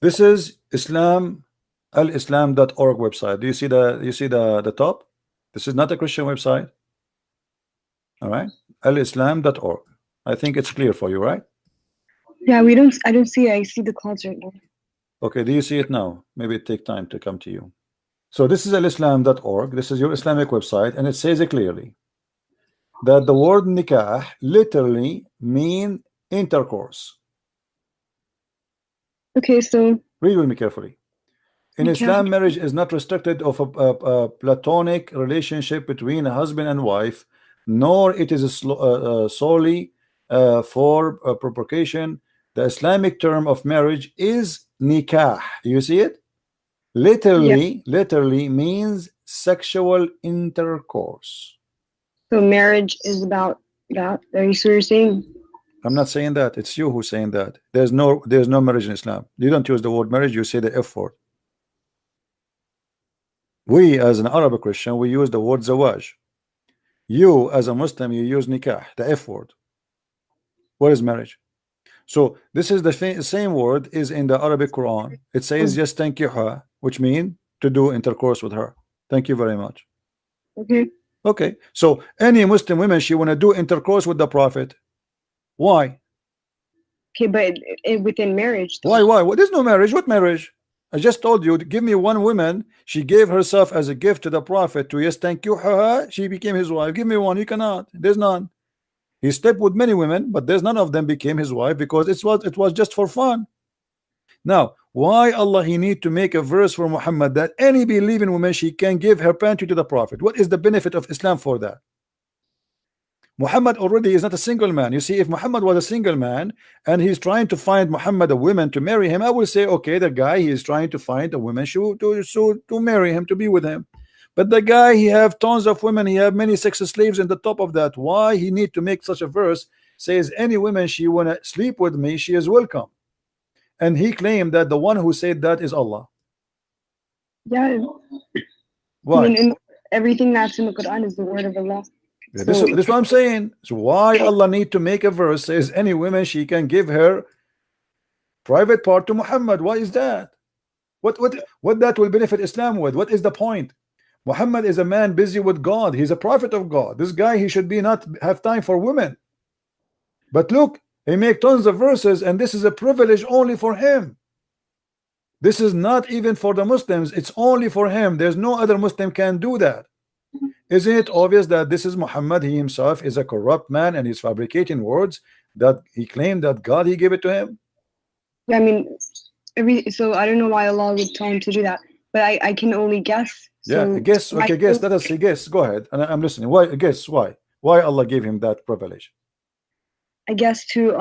This is alislam.org website. Do you see the top? This is not a Christian website. All right, alislam.org. I think it's clear for you, right? Yeah, I don't see it. I see the clouds right now. Okay, do you see it now? Maybe it take time to come to you. So this is alislam.org. This is your Islamic website, and it says it clearly that the word nikah literally mean intercourse. Okay, so read with me carefully. In Islam, marriage is not restricted of a platonic relationship between a husband and wife, nor it is solely for procreation. The Islamic term of marriage is nikah. You see it? Literally means sexual intercourse. So marriage is about that. Are you sure you're saying? I'm not saying that. It's you who's saying that. There's no marriage in Islam. You don't use the word marriage. You say the F word. We, as an Arabic Christian, we use the word zawaj. You, as a Muslim, you use nikah, the F word. What is marriage? So this is the same word is in the Arabic Quran. It says just tankihuha, which means to do intercourse with her. Thank you very much. Okay. So any Muslim women, she want to do intercourse with the Prophet. Why? Okay, but within marriage. Why? Well, there's no marriage. What marriage? I just told you. Give me one woman. She gave herself as a gift to the Prophet. To yes, thank you. She became his wife. Give me one. You cannot. There's none. He slept with many women, but there's none of them became his wife because it was just for fun. Now, why Allah he need to make a verse for Muhammad that any believing woman she can give her panty to the Prophet? What is the benefit of Islam for that? Muhammad already is not a single man. You see, if Muhammad was a single man and he's trying to find Muhammad a woman to marry him, I will say, okay, the guy he is trying to find a woman to marry him, to be with him. But the guy, he have tons of women, he have many sex slaves in the top of that. Why he need to make such a verse says any woman she wanna sleep with me, she is welcome? And he claimed that the one who said that is Allah. Yeah. Why? I mean, everything that's in the Quran is the word of Allah. Yeah, this is what I'm saying. So why Allah need to make a verse says any woman she can give her private part to Muhammad? Why is that? What that will benefit Islam with? What is the point? Muhammad is a man busy with God. He's a prophet of God. This guy, he should be not have time for women. But look, he make tons of verses, and this is a privilege only for him. This is not even for the Muslims. It's only for him. There's no other Muslim can do that. Isn't it obvious that this is Muhammad? He himself is a corrupt man, and he's fabricating words that he claimed that God he gave it to him. Yeah, I mean, so I don't know why Allah would tell him to do that, but I can only guess. Yeah, guess. Okay, guess. Let us see. Guess. Go ahead. And I'm listening. Why? Guess why? Why Allah gave him that privilege? I guess to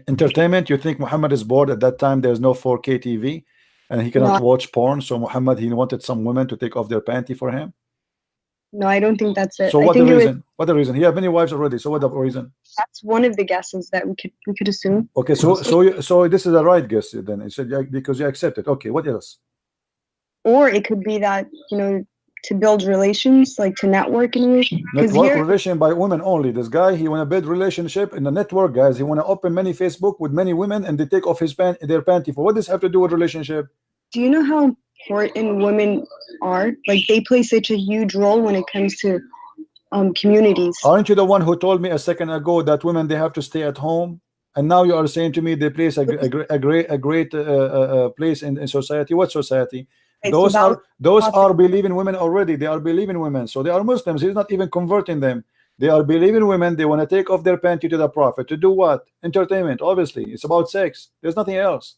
entertainment. You think Muhammad is bored at that time? There's no 4K TV, and he cannot watch porn. So Muhammad, he wanted some women to take off their panty for him. No, I don't think that's it. So what the reason? What the reason? He had many wives already. So what the reason? That's one of the guesses that we could assume. Okay, so this is a right guess then. It said because you accept it. Okay, what else? Or it could be that, you know, to build relations, like to network in a way. Network relation by women only. This guy, he want to build relationship in the network, guys. He want to open many Facebook with many women, and they take off their panty for. What does this have to do with relationship? Do you know how important women are? Like they play such a huge role when it comes to communities. Aren't you the one who told me a second ago that women they have to stay at home? And now you are saying to me they place a great place in society. What society? Those are believing women already. They are believing women, so they are Muslims. He's not even converting them. They are believing women. They want to take off their panty to the Prophet to do what? Entertainment. Obviously, it's about sex. There's nothing else.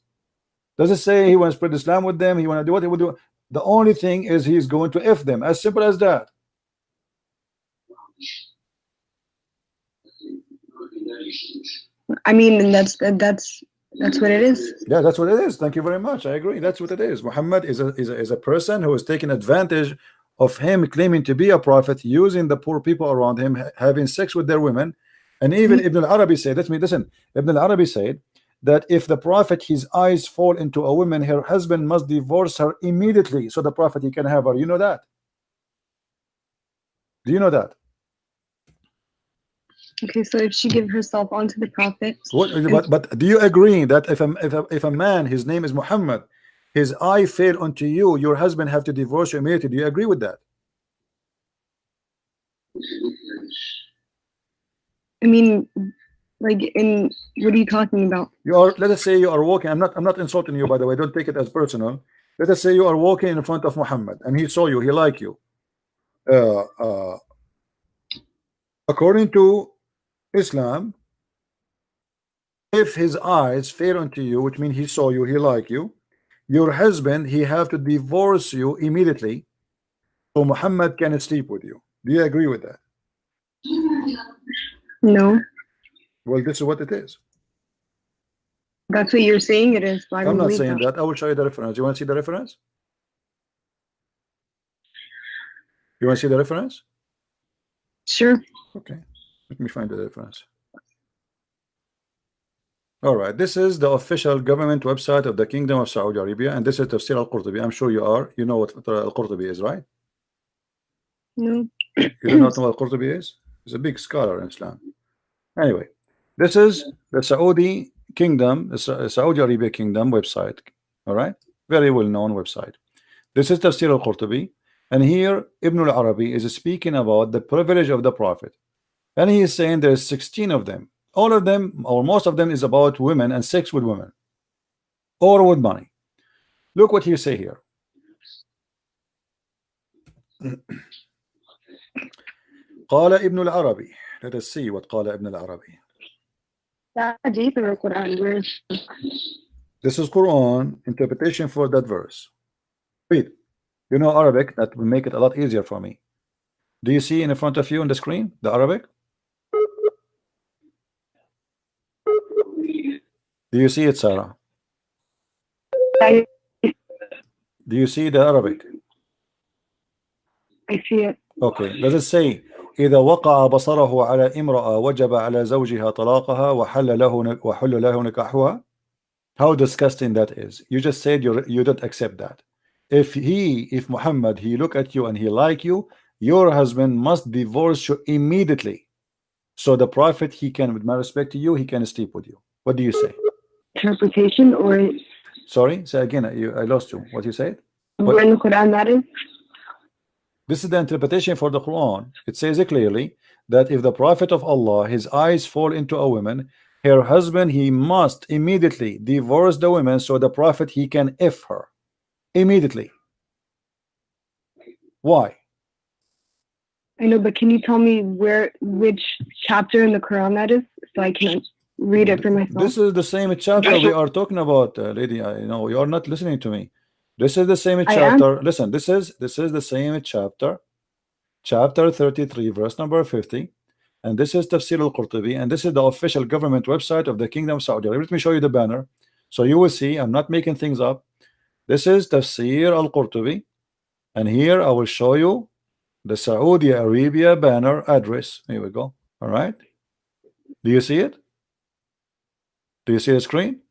Does it say he wants to spread Islam with them? He want to do what he would do? The only thing is he's going to F them. As simple as that. I mean, that's what it is. Yeah, that's what it is. Thank you very much. I agree. That's what it is. Muhammad is a person who is taking advantage of him claiming to be a prophet, using the poor people around him, having sex with their women. And even Ibn al-Arabi said, listen, Ibn al-Arabi said that if the prophet, his eyes fall into a woman, her husband must divorce her immediately so the prophet he can have her. You know that? Do you know that? Okay, so if she give herself onto the prophet, but do you agree that if a man, his name is Muhammad, his eye fell onto you, your husband have to divorce you immediately? Do you agree with that? I mean, like, in what are you talking about? You are, let us say you are walking. I'm not insulting you, by the way. Don't take it as personal. Let us say you are walking in front of Muhammad and he saw you, he liked you. According to Islam, if his eyes fell onto you, which means he saw you, he liked you, your husband, he have to divorce you immediately so Muhammad can sleep with you. Do you agree with that? No. Well, this is what it is. That's what you're saying it is. But I'm not saying that. I will show you the reference. You want to see the reference? You want to see the reference? Sure. Okay. Let me find the reference. All right. This is the official government website of the Kingdom of Saudi Arabia, and this is Tafsir al-Qurtubi. I'm sure you are. You know what al-Qurtubi is, right? No. You don't know what al-Qurtubi is? He's a big scholar in Islam. Anyway, this is the Saudi Kingdom, the Saudi Arabia Kingdom website. All right, very well known website. This is Tafsir al-Qurtubi, and here Ibn al-Arabi is speaking about the privilege of the Prophet, and he is saying there's 16 of them. All of them, or most of them, is about women and sex with women, or with money. Look what he say here. قال ابن العربي. Let us see what قال ابن العربي. Hadith or Quran? Where is This is Quran interpretation for that verse. Read. You know Arabic, that will make it a lot easier for me. Do you see in front of you on the screen the Arabic? Do you see it, Sarah? Do you see the Arabic? I see it. Okay, does it say إذا وقع بصره على امرأة وجب على زوجها طلاقها وحل له نكاحها? How disgusting that is. You just said you don't accept that. If Muhammad, he look at you and he like you, your husband must divorce you immediately. So the Prophet, he can, with my respect to you, he can sleep with you. What do you say? Interpretation or Sorry, say again. I lost you. What you said? where in the Quran that is? This is the interpretation for the Quran. It says it clearly that if the Prophet of Allah, his eyes fall into a woman, her husband, he must immediately divorce the woman, so the Prophet, he can F her immediately. Why? I know, but can you tell me which chapter in the Quran that is, so I can read it for myself? This is the same chapter we are talking about, lady. You know, you are not listening to me. This is the same chapter. Listen, this is the same chapter, chapter 33, verse number 50, and this is Tafsir al-Qurtubi, and this is the official government website of the Kingdom of Saudi Arabia. Let me show you the banner, so you will see I'm not making things up. This is Tafsir al-Qurtubi, and here I will show you the Saudi Arabia banner address. Here we go. All right. Do you see it? Do you see the screen?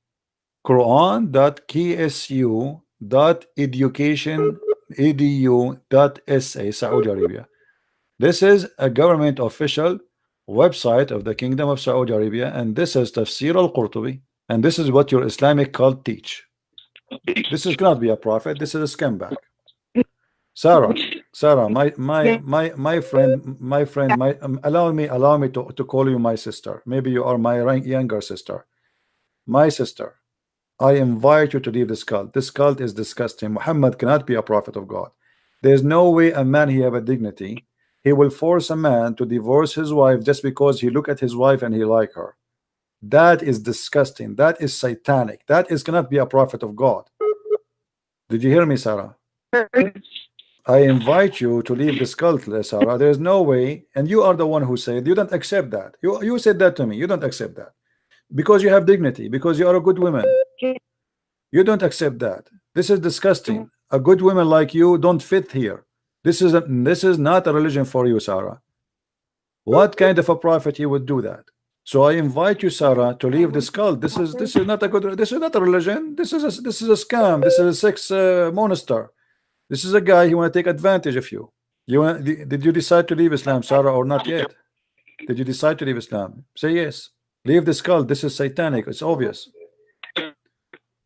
Quran.ksu.education.edu.sa, Saudi Arabia. This is a government official website of the Kingdom of Saudi Arabia, and this is Tafsir al-Qurtubi, and this is what your Islamic cult teach. This is cannot be a prophet. This is a scumbag. Sarah, my friend, allow me to call you my sister. Maybe you are my younger sister. My sister, I invite you to leave this cult. This cult is disgusting. Muhammad cannot be a prophet of God. There's no way a man, he have a dignity. He will force a man to divorce his wife just because he look at his wife and he like her. That is disgusting. That is satanic. That is cannot be a prophet of God. Did you hear me, Sarah? I invite you to leave this cult, Sarah. There's no way, and you are the one who said you don't accept that. You said that to me. You don't accept that because you have dignity, because you are a good woman. You don't accept that. This is disgusting. A good woman like you don't fit here. This is not a religion for you, Sarah. What kind of a prophet you would do that? So I invite you, Sarah, to leave this cult. This is not a good. This is not a religion. This is a scam. This is a sex monster. This is a guy who want to take advantage of you. Did you decide to leave Islam, Sarah, or not yet? Did you decide to leave Islam? Say yes. Leave this cult. This is satanic. It's obvious.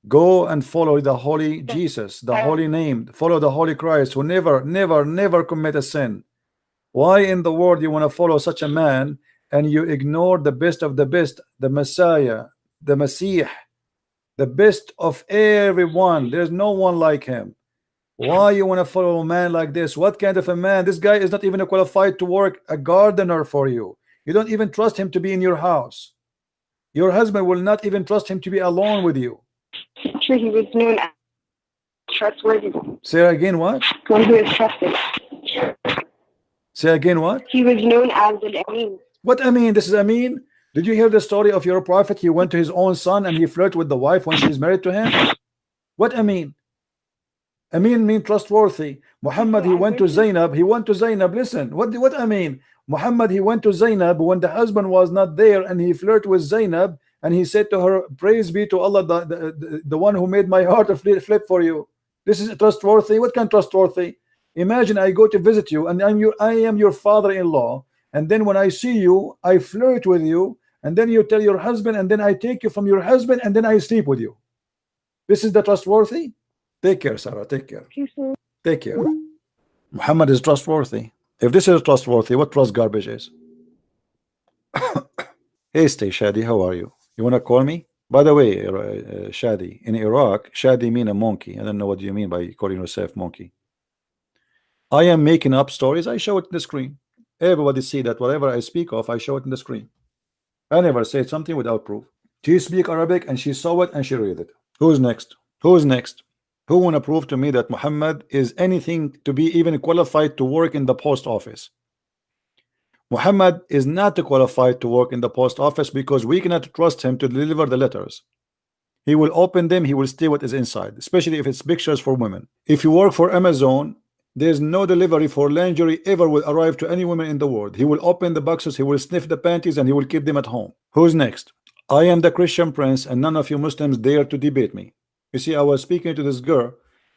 Go and follow the holy Jesus, the holy name. Follow the holy Christ, who never commit a sin. Why in the world you want to follow such a man and you ignore the best of the best, the Messiah, the Messiah, the best of everyone? There's no one like him. Why you want to follow a man like this? What kind of a man? This guy is not even qualified to work a gardener for you. You don't even trust him to be in your house. Your husband will not even trust him to be alone with you. Sure, he was known as trustworthy. Say again what? One who is trusted. Say again what? He was known as an Amin. What Amin? This is Amin? Did you hear the story of your prophet? He went to his own son and he flirted with the wife when she's married to him. What Amin? Amin mean trustworthy. Muhammad, he went to Zainab. Listen, what I mean? Muhammad, he went to Zainab when the husband was not there, and he flirted with Zainab, and he said to her, "Praise be to Allah, the one who made my heart flip for you." This is trustworthy. What kind of trustworthy? Imagine I go to visit you, and I am your father-in-law, and then when I see you, I flirt with you, and then you tell your husband, and then I take you from your husband, and then I sleep with you. This is the trustworthy? Take care, Sarah. Take care. Take care. Muhammad is trustworthy. If this is trustworthy, what trust garbage is? Hey, stay Shadi, how are you? You want to call me? By the way, Shadi, in Iraq, Shadi mean a monkey. I don't know what you mean by calling yourself monkey. I am making up stories. I show it in the screen. Everybody see that whatever I speak of, I show it in the screen. I never say something without proof. She speak Arabic and she saw it and she read it. Who's next? Who's next? Who want to prove to me that Muhammad is anything to be even qualified to work in the post office? Muhammad is not qualified to work in the post office because we cannot trust him to deliver the letters. He will open them, he will steal what is inside, especially if it's pictures for women. If you work for Amazon, there's no delivery for lingerie ever will arrive to any woman in the world. He will open the boxes, he will sniff the panties, and he will keep them at home. Who's next? I am the Christian prince, and none of you Muslims dare to debate me. You see, I was speaking to this girl,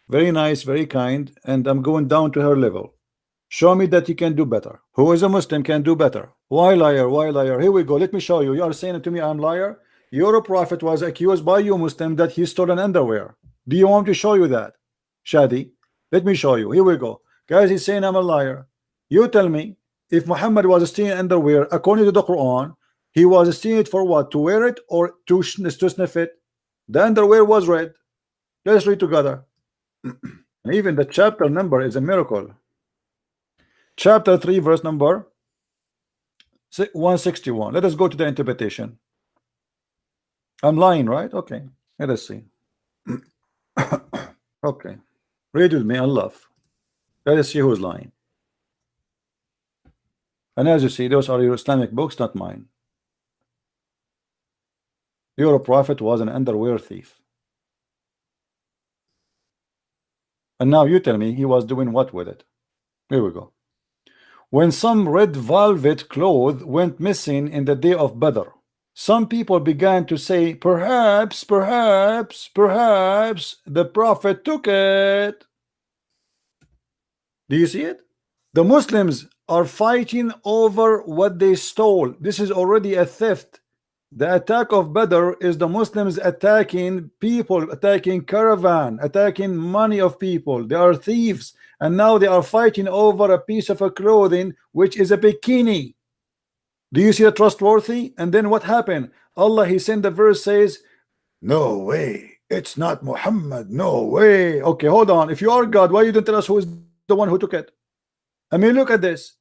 very nice, very kind, and I'm going down to her level. Show me that you can do better. Who is a Muslim can do better? Why liar? Why liar? Here we go. Let me show you. You are saying to me I'm liar. Your prophet was accused by you Muslim that he stole an underwear. Do you want to show you that? Shadi, let me show you. Here we go. Guys, he's saying I'm a liar. You tell me, if Muhammad was stealing underwear, according to the Quran, he was stealing it for what? To wear it or to sniff it? The underwear was red. Let's read together. Even the chapter number is a miracle. Chapter 3, verse number 161. Let us go to the interpretation. I'm lying, right? Okay. Let us see. Okay. Read with me and laugh. Let us see who's lying. And as you see, those are your Islamic books, not mine. Your prophet was an underwear thief. And now you tell me he was doing what with it? Here we go. When some red velvet cloth went missing in the day of Badr, some people began to say, perhaps the prophet took it. Do you see it? The Muslims are fighting over what they stole. This is already a theft. The attack of Badr is the Muslims attacking people, attacking caravan, attacking money of people. They are thieves, and now they are fighting over a piece of a clothing which is a bikini. Do you see a trustworthy? And then what happened? Allah, he sent the verse says, no way, it's not Muhammad, no way. Okay, hold on. If you are God, why you don't tell us who is the one who took it? I mean, look at this.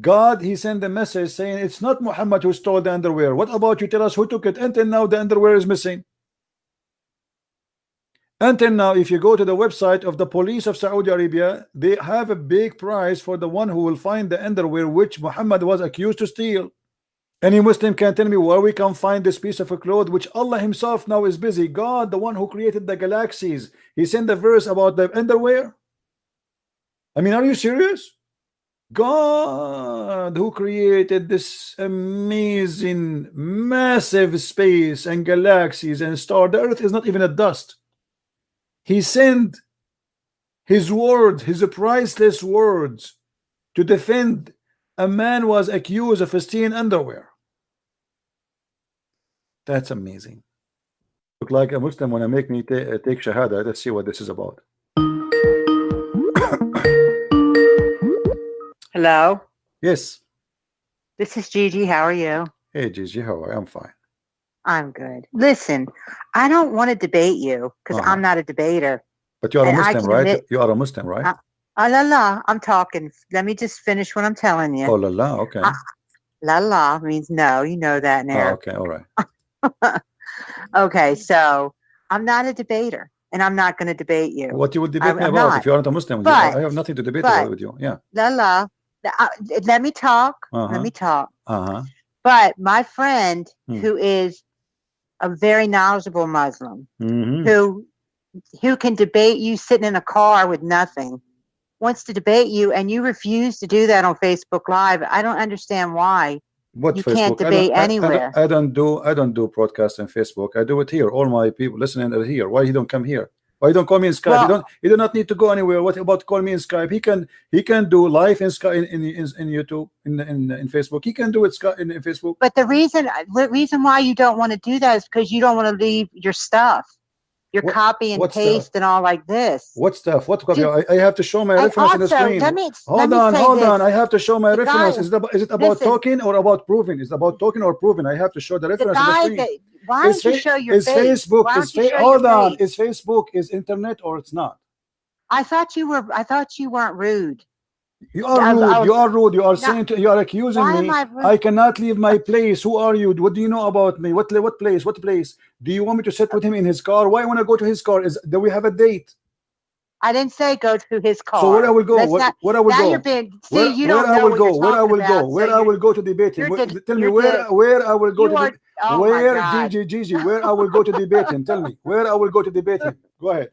God, he sent the message saying it's not Muhammad who stole the underwear. What about you tell us who took it? Until now the underwear is missing. Until now, if you go to the website of the police of Saudi Arabia, they have a big prize for the one who will find the underwear which Muhammad was accused to steal. Any Muslim can tell me where we can find this piece of a cloth which Allah himself now is busy. God, the one who created the galaxies, he sent the verse about the underwear. I mean, are you serious? God, who created this amazing massive space and galaxies and stars, the earth is not even a dust. He sent his words, his priceless words, to defend a man who was accused of stealing underwear. That's amazing. Look like a Muslim when I make me take shahada. Let's see what this is about. Hello. Yes. This is Gigi. How are you? Hey Gigi, how are you? I'm fine. I'm good. Listen, I don't want to debate you because I'm not a debater. But you are a Muslim, right? You are a Muslim, right? La la. I'm talking. Let me just finish what I'm telling you. Oh la la. Okay. La la means no. You know that now. Oh, okay. All right. Okay. So I'm not a debater. And I'm not going to debate you. What you would debate me about if you aren't a Muslim? But, I have nothing to debate about with you. Yeah. La la. Let me talk. Let me talk. But my friend, who is a very knowledgeable Muslim, who can debate you sitting in a car with nothing, wants to debate you, and you refuse to do that on Facebook Live. I don't understand why. What you Facebook? Can't debate anywhere. I don't do broadcast on Facebook. I do it here. All my people listening are here. Why he don't come here? Why don't call me in Skype? Well, he do not need to go anywhere. What about call me in Skype? He can do live in Skype in YouTube in Facebook. He can do it in Facebook. But the reason why you don't want to do that is because you don't want to leave your stuff. Your copy and paste stuff? And all like this. What stuff? What copy? I have to show my reference on the screen. Hold on. I have to show my reference. Is it about talking or about proving? Is it about talking or proving? I have to show the reference on the screen. Why don't you show your face? Facebook? Hold on. Is Facebook is internet or it's not? I thought you weren't rude. You are rude. You are rude. You are saying you are accusing me. I cannot leave my place. Who are you? What do you know about me? What place? What place? Do you want me to sit with him in his car? Why want to go to his car? Do we have a date? I didn't say go to his car. So where I will go? Where I will go? You're being, see, you don't know what you're talking about. Where I will go to debate him? Tell me where I will go to. Where Gigi? Where I will go to debate him? Tell me where I will go to debate him. Go ahead.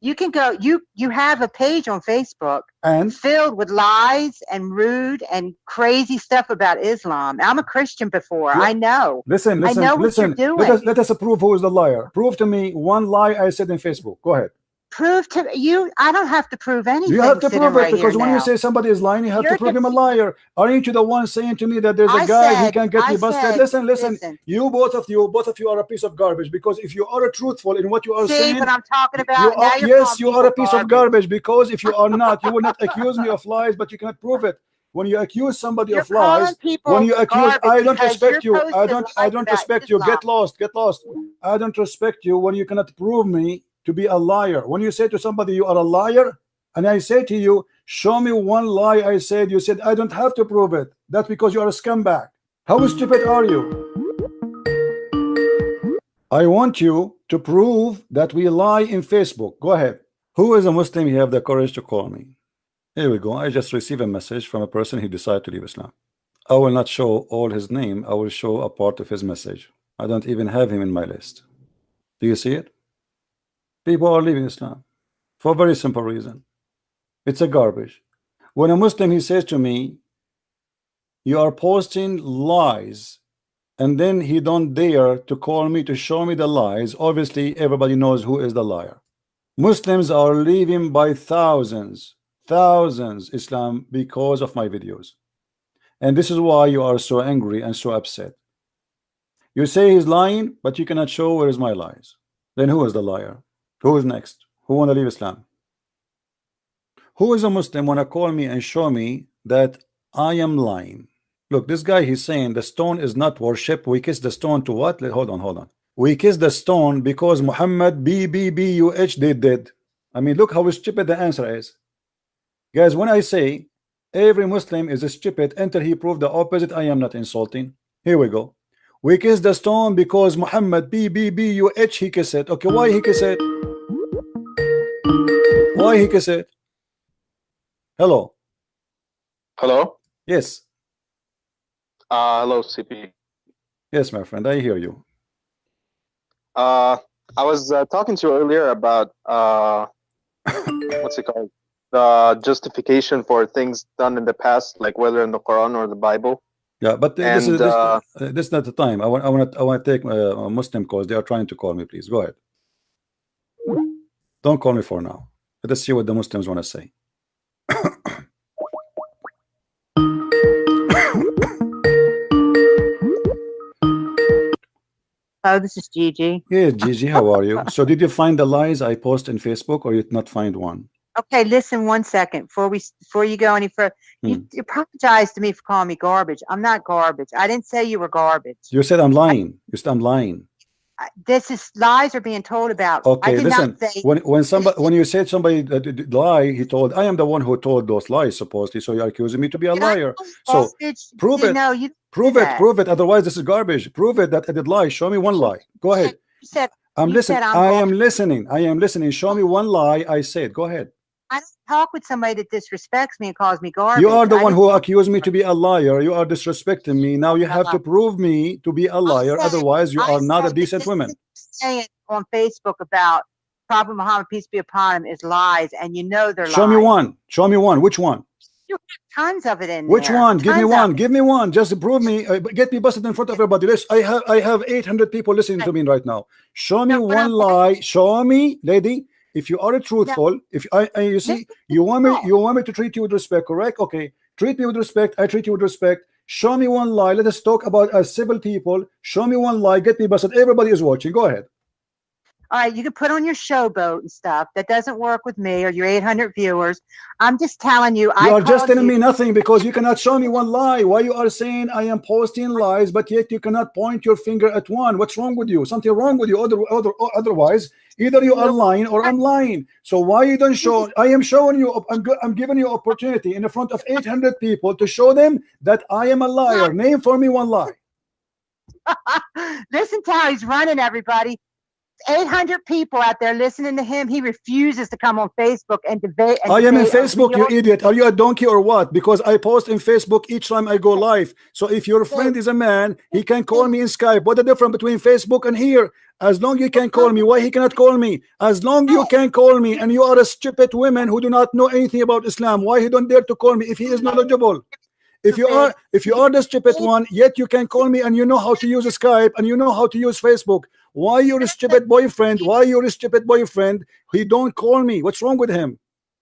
You can go. You have a page on Facebook and filled with lies and rude and crazy stuff about Islam. I'm a Christian before. Yeah. I know. Listen. What you're doing. Let us prove who is the liar. Prove to me one lie I said in Facebook. Go ahead. Prove to you. I don't have to prove anything. You have to prove it because when you say somebody is lying, you have to prove him a liar. Aren't you the one saying to me that there's a guy he can get me busted? Listen. You both of you are a piece of garbage because if you are truthful in what you are saying, what I'm talking about. You are a piece of garbage because if you are not, you will not accuse me of lies, but you cannot prove it. When you accuse somebody of lies, when you accuse, I don't respect you. I don't respect you. Get lost. I don't respect you when you cannot prove me to be a liar. When you say to somebody you are a liar, and I say to you, show me one lie I said, you said I don't have to prove it. That's because you are a scumbag. How stupid are you? I want you to prove that we lie in Facebook. Go ahead. Who is a Muslim? You have the courage to call me. Here we go. I just received a message from a person who decided to leave Islam. I will not show all his name. I will show a part of his message. I don't even have him in my list. Do you see it? People are leaving Islam for a very simple reason. It's a garbage. When a Muslim, he says to me, you are posting lies, and then he don't dare to call me to show me the lies. Obviously everybody knows who is the liar. Muslims are leaving by thousands Islam because of my videos, and this is why you are so angry and so upset. You say he's lying, but you cannot show where is my lies. Then who is the liar? Who is next? Who want to leave Islam? Who is a Muslim want to call me and show me that I am lying? Look, this guy, he's saying the stone is not worship. We kiss the stone to what? Hold on. We kiss the stone because Muhammad BBBUH did. I mean, look how stupid the answer is. Guys, when I say every Muslim is stupid until he proved the opposite, I am not insulting. Here we go. We kiss the stone because Muhammad BBBUH he kiss it. Okay, why he kiss it? Why he kiss it? Hello. Yes. Hello, CP. Yes, my friend, I hear you. I was talking to you earlier about what's it called? The justification for things done in the past, like whether in the Quran or the Bible. Yeah, but this is not the time. I want to take Muslim calls. They are trying to call me. Please go ahead. Don't call me for now. Let us see what the Muslims want to say. Oh, this is Gigi. Yeah, Gigi, how are you? So did you find the lies I post in Facebook, or you did not find one? Okay, listen 1 second before you go any further. You apologize to me for calling me garbage. I'm not garbage. I didn't say you were garbage. You said I'm lying. You said I'm lying. This is lies are being told about. Okay, listen. When you said somebody that lie, he told I am the one who told those lies supposedly. So you're accusing me to be a liar. So prove it. No, you prove it. Otherwise, this is garbage. Prove it that I did lie. Show me one lie. Go ahead. I'm listening. I am listening. Show me one lie I said. Go ahead. I don't talk with somebody that disrespects me and calls me garbage. You are the one who accused me to be a liar. You are disrespecting me. Now you have to prove me to be a liar. Otherwise, you are not a decent woman. Saying on Facebook about Prophet Muhammad, peace be upon him, is lies, and you know they're lies. Show me one. Show me one. Which one? You have tons of it in Which there. one? Give me one. Give me one. Just prove me. Get me busted in front of everybody. I have 800 people listening to me right now. Show me one lie. Show me, lady. If you are truthful, if you see, you want me to treat you with respect, correct? Okay, treat me with respect. I treat you with respect. Show me one lie. Let us talk about as civil people. Show me one lie. Get me busted. Everybody is watching. Go ahead. All right, you can put on your showboat and stuff. That doesn't work with me or your 800 viewers. I'm just telling you. You are just telling me nothing because you cannot show me one lie. Why you are saying I am posting lies, but yet you cannot point your finger at one? What's wrong with you? Something wrong with you. Otherwise, either you are lying or I'm lying. So why you don't show? I am showing you. I'm giving you opportunity in the front of 800 people to show them that I am a liar. Name for me one lie. Listen to how he's running, everybody. 800 people out there listening to him. He refuses to come on Facebook and debate. I am in Facebook, you idiot. Are you a donkey or what? Because I post in Facebook each time I go live. So if your friend is a man, he can call me in Skype. What the difference between Facebook and here? As long you can call me, why he cannot call me? As long you can call me, and you are a stupid woman who do not know anything about Islam, why he don't dare to call me if he is knowledgeable? If you are the stupid one, yet you can call me and you know how to use Skype and you know how to use Facebook. Why you're a stupid boyfriend? Why you're a stupid boyfriend? He don't call me. What's wrong with him?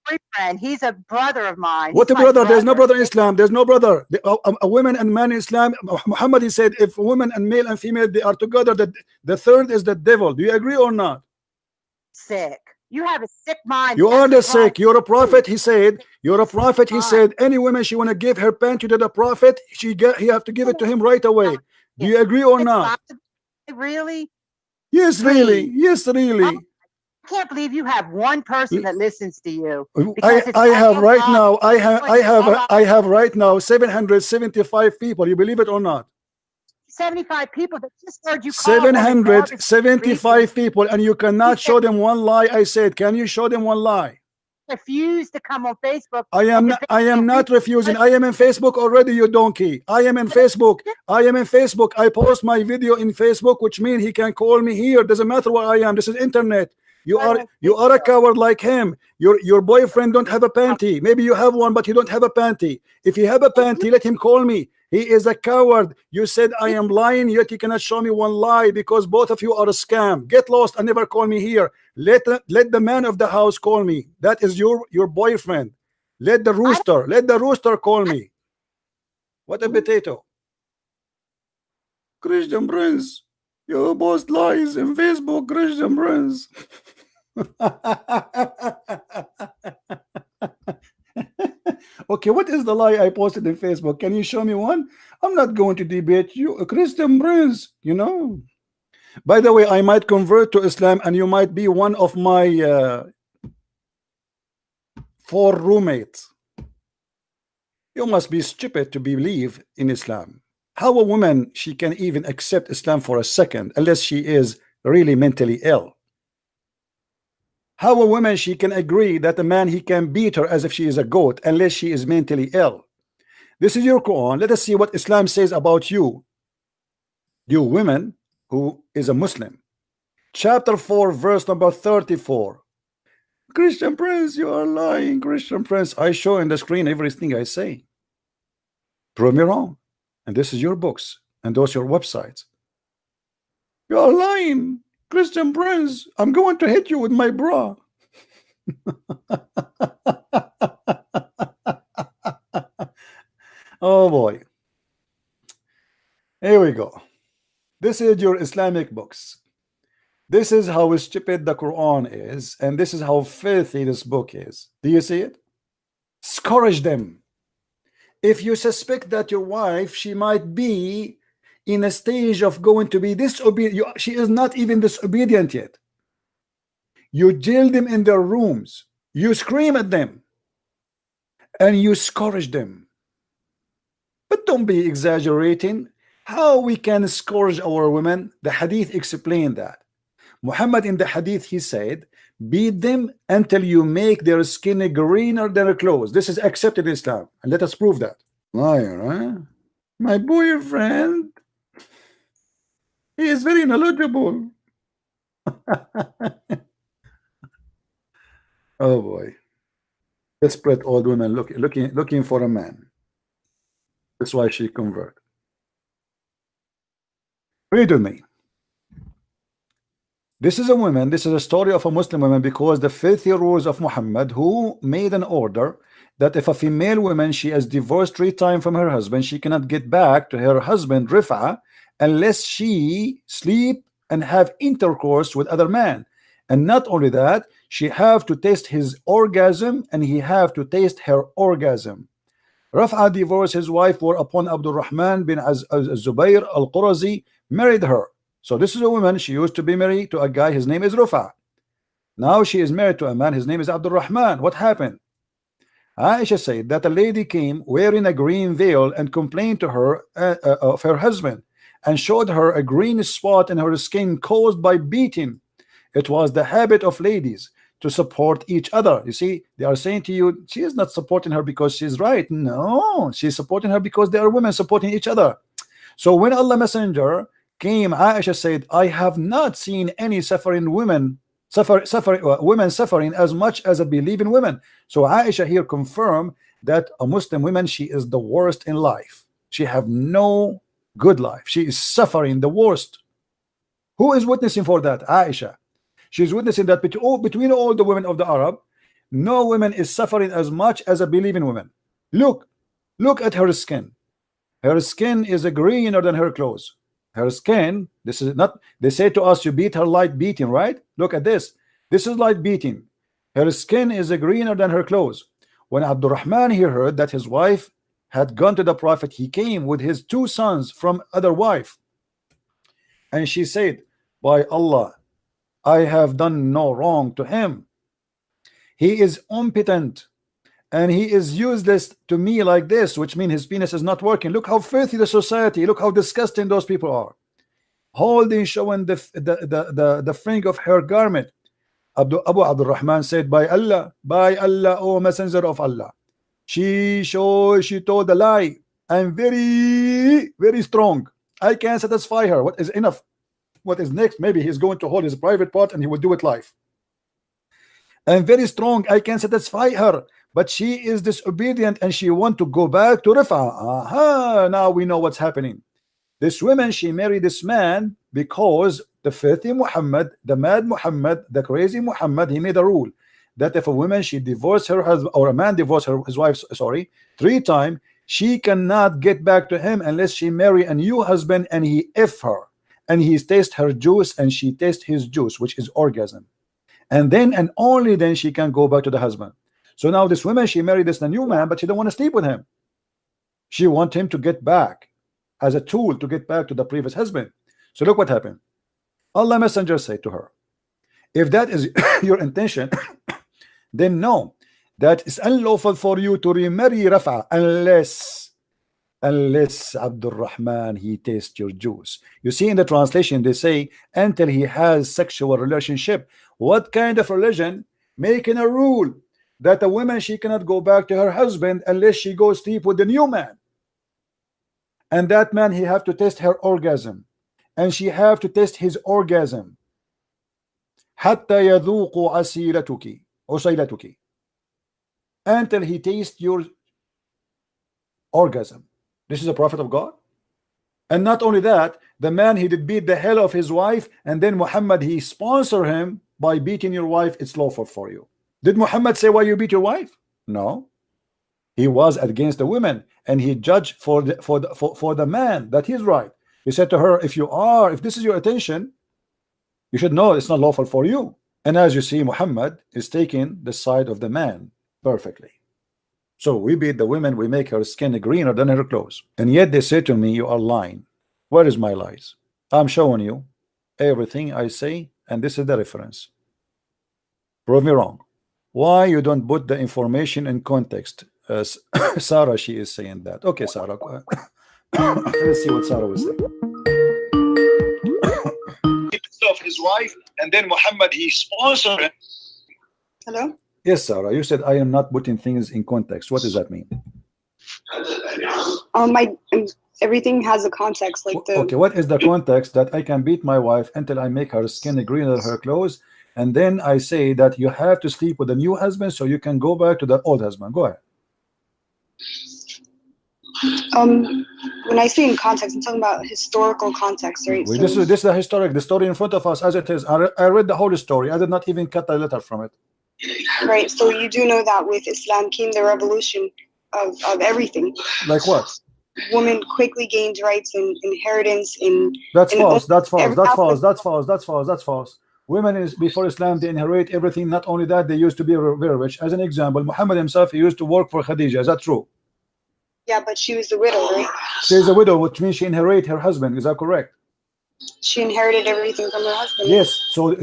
Boyfriend. He's a brother of mine. What a brother? There's no brother in Islam. There's no brother. A woman and man in Islam. Muhammad, he said, if a woman and male and female they are together, the third is the devil. Do you agree or not? Sick. You have a sick mind. You are the sick. You're a prophet. He said. You're a prophet. He said. Any woman she want to give her panty to the prophet, he have to give it to him right away. Do you agree or not? Really? Yes, really. Yes, really. I can't believe you have one person that listens to you. I have right now. I have right now 775 people. You believe it or not? 75 people that just heard you. 775 people, and you cannot show them one lie. I said, can you show them one lie? Refuse to come on Facebook. I am not refusing. I am in Facebook already, you donkey. I am in Facebook. I post my video in Facebook, which means he can call me here. Doesn't matter where I am. This is internet. You are a coward like him. Your boyfriend don't have a panty. Maybe you have one, but you don't have a panty. If you have a panty, let him call me. He is a coward. You said I am lying, yet you cannot show me one lie because both of you are a scam. Get lost and never call me here. Let the man of the house call me. That is your boyfriend. Let the rooster call me. What a potato. Christian Prince, you post lies in Facebook, Christian Prince. Okay, what is the lie I posted in Facebook? Can you show me one? I'm not going to debate you, Christian Prince, you know. By the way, I might convert to Islam and you might be one of my 4 roommates. You must be stupid to believe in Islam. How a woman, she can even accept Islam for a second unless she is really mentally ill. How a woman, she can agree that a man, he can beat her as if she is a goat unless she is mentally ill. This is your Quran. Let us see what Islam says about you women who is a Muslim. Chapter 4 verse number 34. Christian Prince, you are lying. Christian Prince, I show in the screen everything I say. Prove me wrong. And this is your books and those your websites. You are lying. Christian Prince, I'm going to hit you with my bra. Oh boy. Here we go. This is your Islamic books. This is how stupid the Quran is, and this is how filthy this book is. Do you see it? Scourge them. If you suspect that your wife, she might be in a stage of going to be disobedient, she is not even disobedient yet. You jail them in their rooms, you scream at them, and you scourge them. But don't be exaggerating. How we can scourge our women? The hadith explained that. Muhammad in the hadith, he said, beat them until you make their skin greener than their clothes. This is accepted in Islam, and let us prove that. Liar, huh? My boyfriend, he is very knowledgeable. Oh boy. Desperate old woman looking for a man. That's why she converted. Read with me. This is a woman, this is a story of a Muslim woman, because the filthy rules of Muhammad, who made an order that if a female woman, she is divorced 3 times from her husband, she cannot get back to her husband Rif'a unless she sleep and have intercourse with other men. And not only that, she have to taste his orgasm and he have to taste her orgasm. Raf'a divorced his wife, whereupon Abdul Rahman bin Zubayr al-Qurazi married her. So this is a woman, she used to be married to a guy, his name is Raf'a. Now she is married to a man, his name is Abdul Rahman. What happened? Aisha said that a lady came wearing a green veil and complained to her of her husband and showed her a green spot in her skin caused by beating. It was the habit of ladies to support each other. You see, they are saying to you, she is not supporting her because she's right. No, she's supporting her because they are women supporting each other. So when Allah Messenger came, Aisha said, I have not seen any suffering women women suffering as much as a believing women. So Aisha here confirmed that a Muslim woman, she is the worst in life. She have no good life. She is suffering the worst. Who is witnessing for that? Aisha. She's witnessing that between all the women of the Arab, no woman is suffering as much as a believing woman. Look at her skin. Her skin is greener than her clothes. Her skin, this is not, they say to us, you beat her light beating, right? Look at this. This is light beating. Her skin is greener than her clothes. When Abdul Rahman here heard that his wife had gone to the Prophet, he came with his 2 sons from other wife. And she said, by Allah, I have done no wrong to him. He is impotent and he is useless to me like this, which means his penis is not working. Look how filthy the society, look how disgusting those people are. Holding, showing the fringe of her garment. Abu Abdul Rahman said, by Allah, O Messenger of Allah, she told a lie. I'm very, very strong. I can't satisfy her. What is enough? What is next? Maybe he's going to hold his private part and he will do it live. I'm very strong. I can satisfy her, but she is disobedient and she want to go back to Rifa. Now we know what's happening. This woman, she married this man because the filthy Muhammad, the mad Muhammad, the crazy Muhammad, he made a rule that if a woman, she divorced her husband, or a man divorced his wife, 3 times, she cannot get back to him unless she marry a new husband and he F her. And he tastes her juice and she tastes his juice, which is orgasm. And then and only then she can go back to the husband. So now this woman, she married this new man, but she don't want to sleep with him. She wants him to get back as a tool to get back to the previous husband. So look what happened. Allah Messenger said to her, if that is your intention, then know that it's unlawful for you to remarry Rafa unless Abdul Rahman, he tastes your juice. You see in the translation they say until he has sexual relationship. What kind of religion making a rule that a woman, she cannot go back to her husband unless she goes sleep with the new man, and that man, he have to test her orgasm and she have to test his orgasm hatta yadhuqu asilatuki until he tastes your orgasm. This is a prophet of God. And not only that, the man, he did beat the hell of his wife, and then Muhammad, he sponsored him by beating your wife. It's lawful for you. Did Muhammad say why you beat your wife? No. He was against the women and he judged for the man that he's right. He said to her, if this is your attention, you should know it's not lawful for you. And as you see, Muhammad is taking the side of the man perfectly. So we beat the women, we make her skin greener than her clothes. And yet they say to me, you are lying. Where is my lies? I'm showing you everything I say, and this is the reference. Prove me wrong. Why you don't put the information in context? Sarah, she is saying that. Okay, Sarah. Let's see what Sarah will say. Of his wife, and then Muhammad, he sponsored it. Hello? Yes, Sarah, you said I am not putting things in context. What does that mean? Everything has a context. Like okay, what is the context that I can beat my wife until I make her skin greener than her clothes, and then I say that you have to sleep with a new husband so you can go back to the old husband? Go ahead. When I say in context, I'm talking about historical context, right? Well, this is the historic, the story in front of us as it is. I read the whole story. I did not even cut a letter from it. Right. So you do know that with Islam came the revolution of everything. Like what? Women quickly gained rights and inheritance in. That's false. That's false. That's false. That's false. That's false. That's false. Women is before Islam, they inherit everything. Not only that, they used to be very rich. As an example, Muhammad himself, he used to work for Khadija. Is that true? Yeah, but she was a widow, right? She is a widow, which means she inherited her husband. Is that correct? She inherited everything from her husband. Yes. So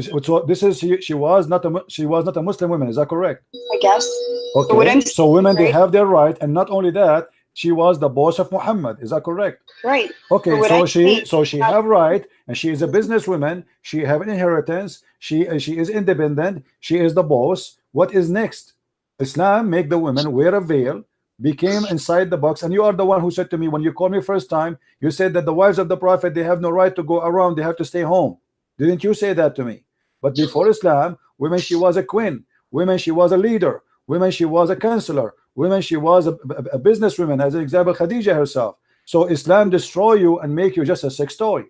this is she was not a Muslim woman. Is that correct? I guess. Okay. So women, right? they have their right, and not only that, she was the boss of Muhammad. Is that correct? Right. Okay. So she have right, and she is a businesswoman. She have an inheritance. She is independent. She is the boss. What is next? Islam make the women wear a veil, became inside the box. And you are the one who said to me when you called me first time, you said that the wives of the Prophet, they have no right to go around, they have to stay home. Didn't you say that to me? But before Islam, women, she was a queen. Women, she was a leader. Women, she was a counselor. Women, she was a businesswoman, as an example, Khadija herself. So Islam destroy you and make you just a sex toy.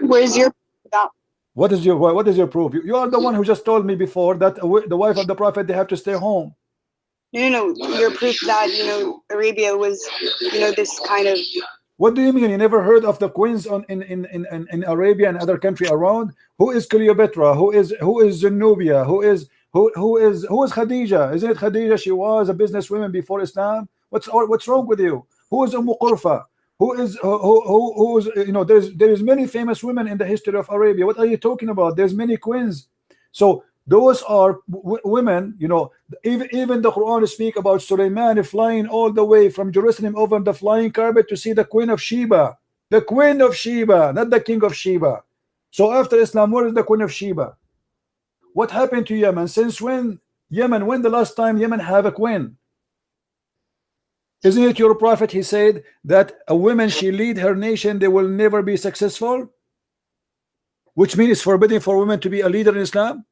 Where's your that? What is your proof? You are the one who just told me before that the wife of the Prophet, they have to stay home. No. Your proof that Arabia was this kind of. What do you mean? You never heard of the queens in Arabia and other country around? Who is Cleopatra? Who is Zenobia? Who is Khadija? Isn't it Khadija? She was a businesswoman before Islam. What's wrong with you? Who is Qurfa? Who's there is many famous women in the history of Arabia. What are you talking about? There's many queens. So those are women, even the Quran speak about Sulaiman flying all the way from Jerusalem over the flying carpet to see the Queen of Sheba. The Queen of Sheba, not the King of Sheba. So after Islam, where is the Queen of Sheba? What happened to Yemen? Since when the last time Yemen have a queen? Isn't it your prophet, he said that a woman, she lead her nation, they will never be successful? Which means it's forbidden for women to be a leader in Islam?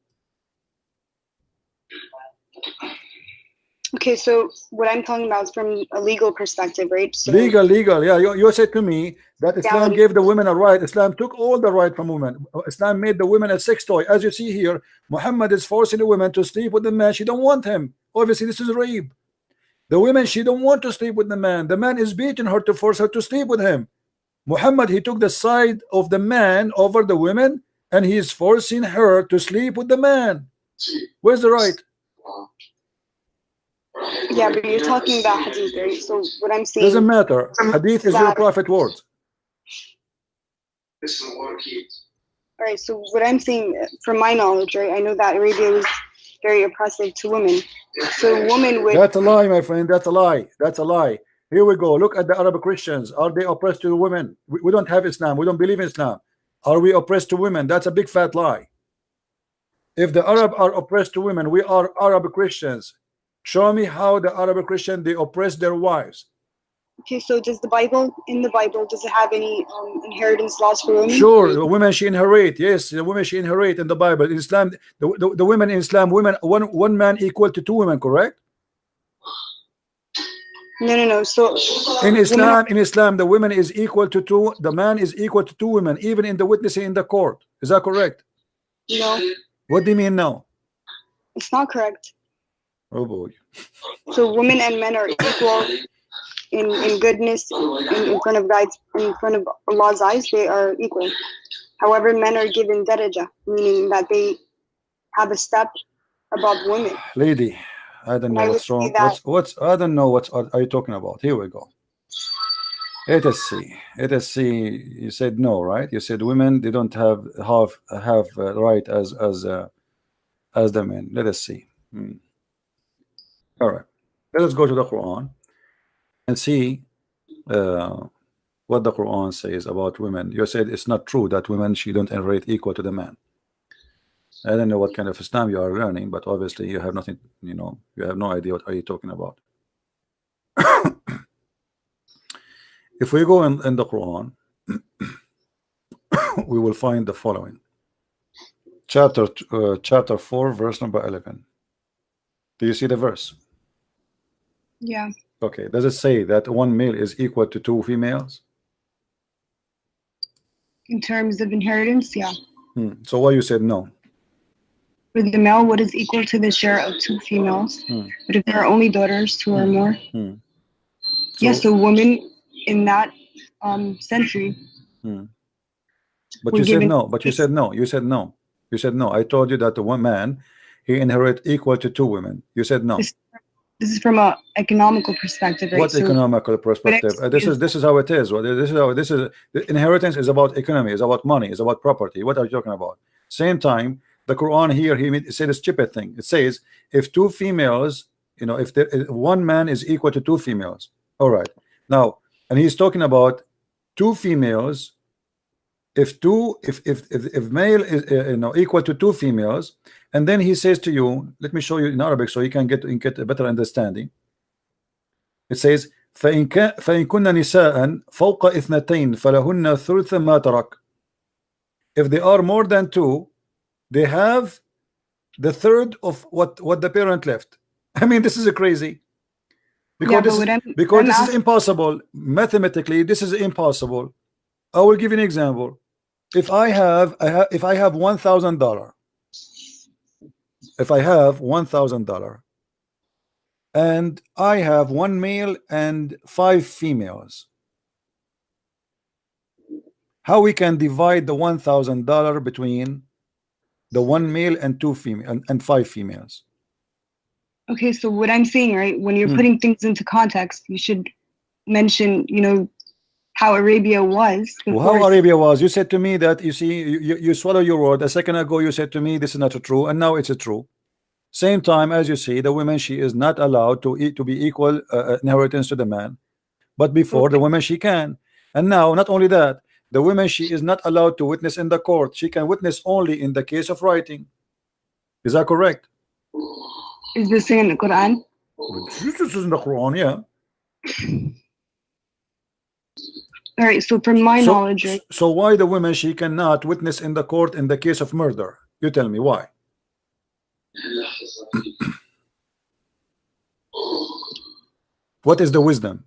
Okay, so what I'm talking about is from a legal perspective, right? So legal, yeah. You said to me that Islam gave the women a right. Islam took all the right from women. Islam made the women a sex toy. As you see here, Muhammad is forcing the women to sleep with the man. She don't want him. Obviously, this is rape. The women, she don't want to sleep with the man. The man is beating her to force her to sleep with him. Muhammad, he took the side of the man over the women, and he is forcing her to sleep with the man. Where's the right? Yeah, but you're talking about hadith, right? So what I'm saying doesn't matter. Hadith is your prophet words. All right, so what I'm saying, from my knowledge, right, I know that Arabia was very oppressive to women. So women would. That's a lie, my friend. That's a lie. That's a lie. Here we go. Look at the Arab Christians. Are they oppressed to women? We don't have Islam. We don't believe in Islam. Are we oppressed to women? That's a big fat lie. If the Arab are oppressed to women, we are Arab Christians. Show me how the Arab Christian, they oppress their wives. Okay, so does in the Bible, does it have any inheritance laws for women? Sure, the women she inherit. Yes, the women she inherit in the Bible. In Islam, the women in Islam, one man equal to two women, correct? No. So in Islam, the woman is equal to two. The man is equal to two women, even in the witnessing in the court. Is that correct? No. What do you mean no? It's not correct. Oh boy. So women and men are equal in goodness in front of God's, in front of Allah's eyes. They are equal. However, men are given daraja, meaning that they have a step above women. Lady, I don't know what's wrong. I don't know what are you talking about. Here we go. Let us see. You said no, right? You said women, they don't have right as the men. Let us see. All right, let us go to the Quran and see what the Quran says about women. You said it's not true that women, she don't inherit equal to the man. I don't know what kind of Islam you are learning, but obviously you have nothing, you have no idea what are you talking about. If we go in the Quran, we will find the following. Chapter 4, verse number 11. Do you see the verse? Yeah. Okay. Does it say that one male is equal to two females? In terms of inheritance, yeah. So why you said no? For the male, what is equal to the share of two females? But if there are only daughters, two or more. So women in that century But you said no. But you said no. You said no. You said no. I told you that the one man, he inherit equal to 2 women. You said no. This is from an economical perspective, right? What economical perspective? This is how it is. This is the inheritance is about economy, is about money, is about property. What are you talking about? Same time, the Quran here he said a stupid thing. It says if 2 females, if one man is equal to 2 females. All right. Now, and he's talking about 2 females. If male is equal to 2 females, and then he says to you, let me show you in Arabic so you can get a better understanding. It says فإن كن نساء فوق 2 فلهن ثلث ما ترك. If they are more than 2, they have the third of what the parent left. I mean, this is crazy, because this is impossible mathematically. This is impossible. I will give you an example. If I have $1,000, if I have $1,000, and I have 1 male and 5 females, how we can divide the $1,000 between the 1 male and 2 female and 5 females? Okay, so what I'm saying, right, when you're putting things into context, you should mention, how Arabia was. How Arabia was? You said to me that, you see, you swallow your word. A second ago you said to me this is not true, and now it's true. Same time, as you see, the woman, she is not allowed to be equal inheritance to the man, but before the woman she can. And now, not only that, the woman, she is not allowed to witness in the court. She can witness only in the case of writing. Is that correct? Is this in the Quran? This is in the Quran, yeah. All right, so from my knowledge, right? So why the woman, she cannot witness in the court in the case of murder? You tell me why. What is the wisdom?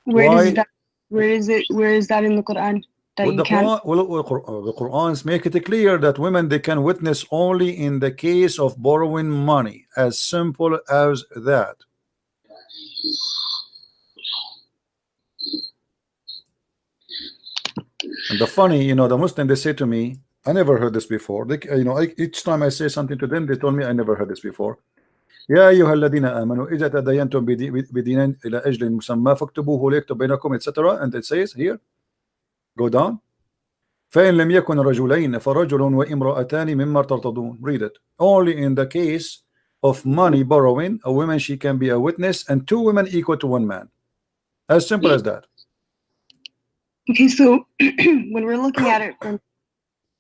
Where is that in the Quran? Well, the Qurans make it clear that women, they can witness only in the case of borrowing money. As simple as that. And the funny, the Muslim, they say to me, I never heard this before. Each time I say something to them, they told me I never heard this before. يا أيها الذين آمنوا إذا تداينتم بدين إلى أجل مسمى فاكتبوه ليكتب بينكم, etc. And it says here, go down. فإن لم يكن رجلين فرجل وامرأتان مما ترتضون. Read it. Only in the case of money borrowing, a woman, she can be a witness, and 2 women equal to 1 man. As simple as that. Okay, so when we're looking at it from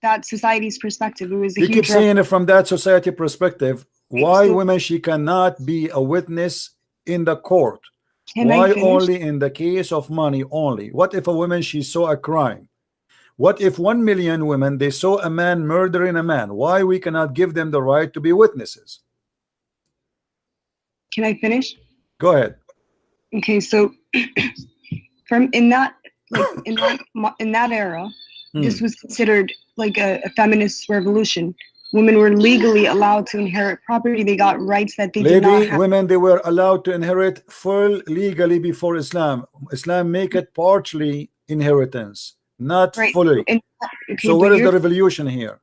that society's perspective, it was a you keep saying it from that society perspective. Why women, she cannot be a witness in the court? Why only in the case of money only? What if a woman, she saw a crime? What if 1 million women, they saw a man murdering a man? Why we cannot give them the right to be witnesses? Can I finish? Go ahead. Okay, so from in that era, this was considered like a feminist revolution. Women were legally allowed to inherit property. They got rights that they did not have. Women, they were allowed to inherit full legally before Islam. Islam make it partially inheritance, not fully. So where is the revolution here?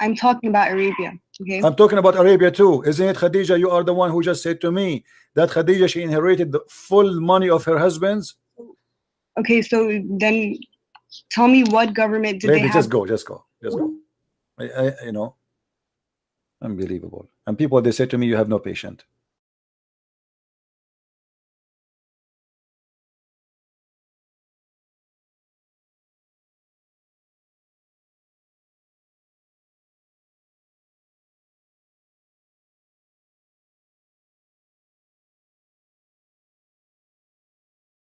I'm talking about Arabia. Okay. I'm talking about Arabia too. Isn't it, Khadija? You are the one who just said to me that Khadija, she inherited the full money of her husband's. Okay, so then tell me what government did they have? Just go. Unbelievable. And people, they say to me, you have no patience.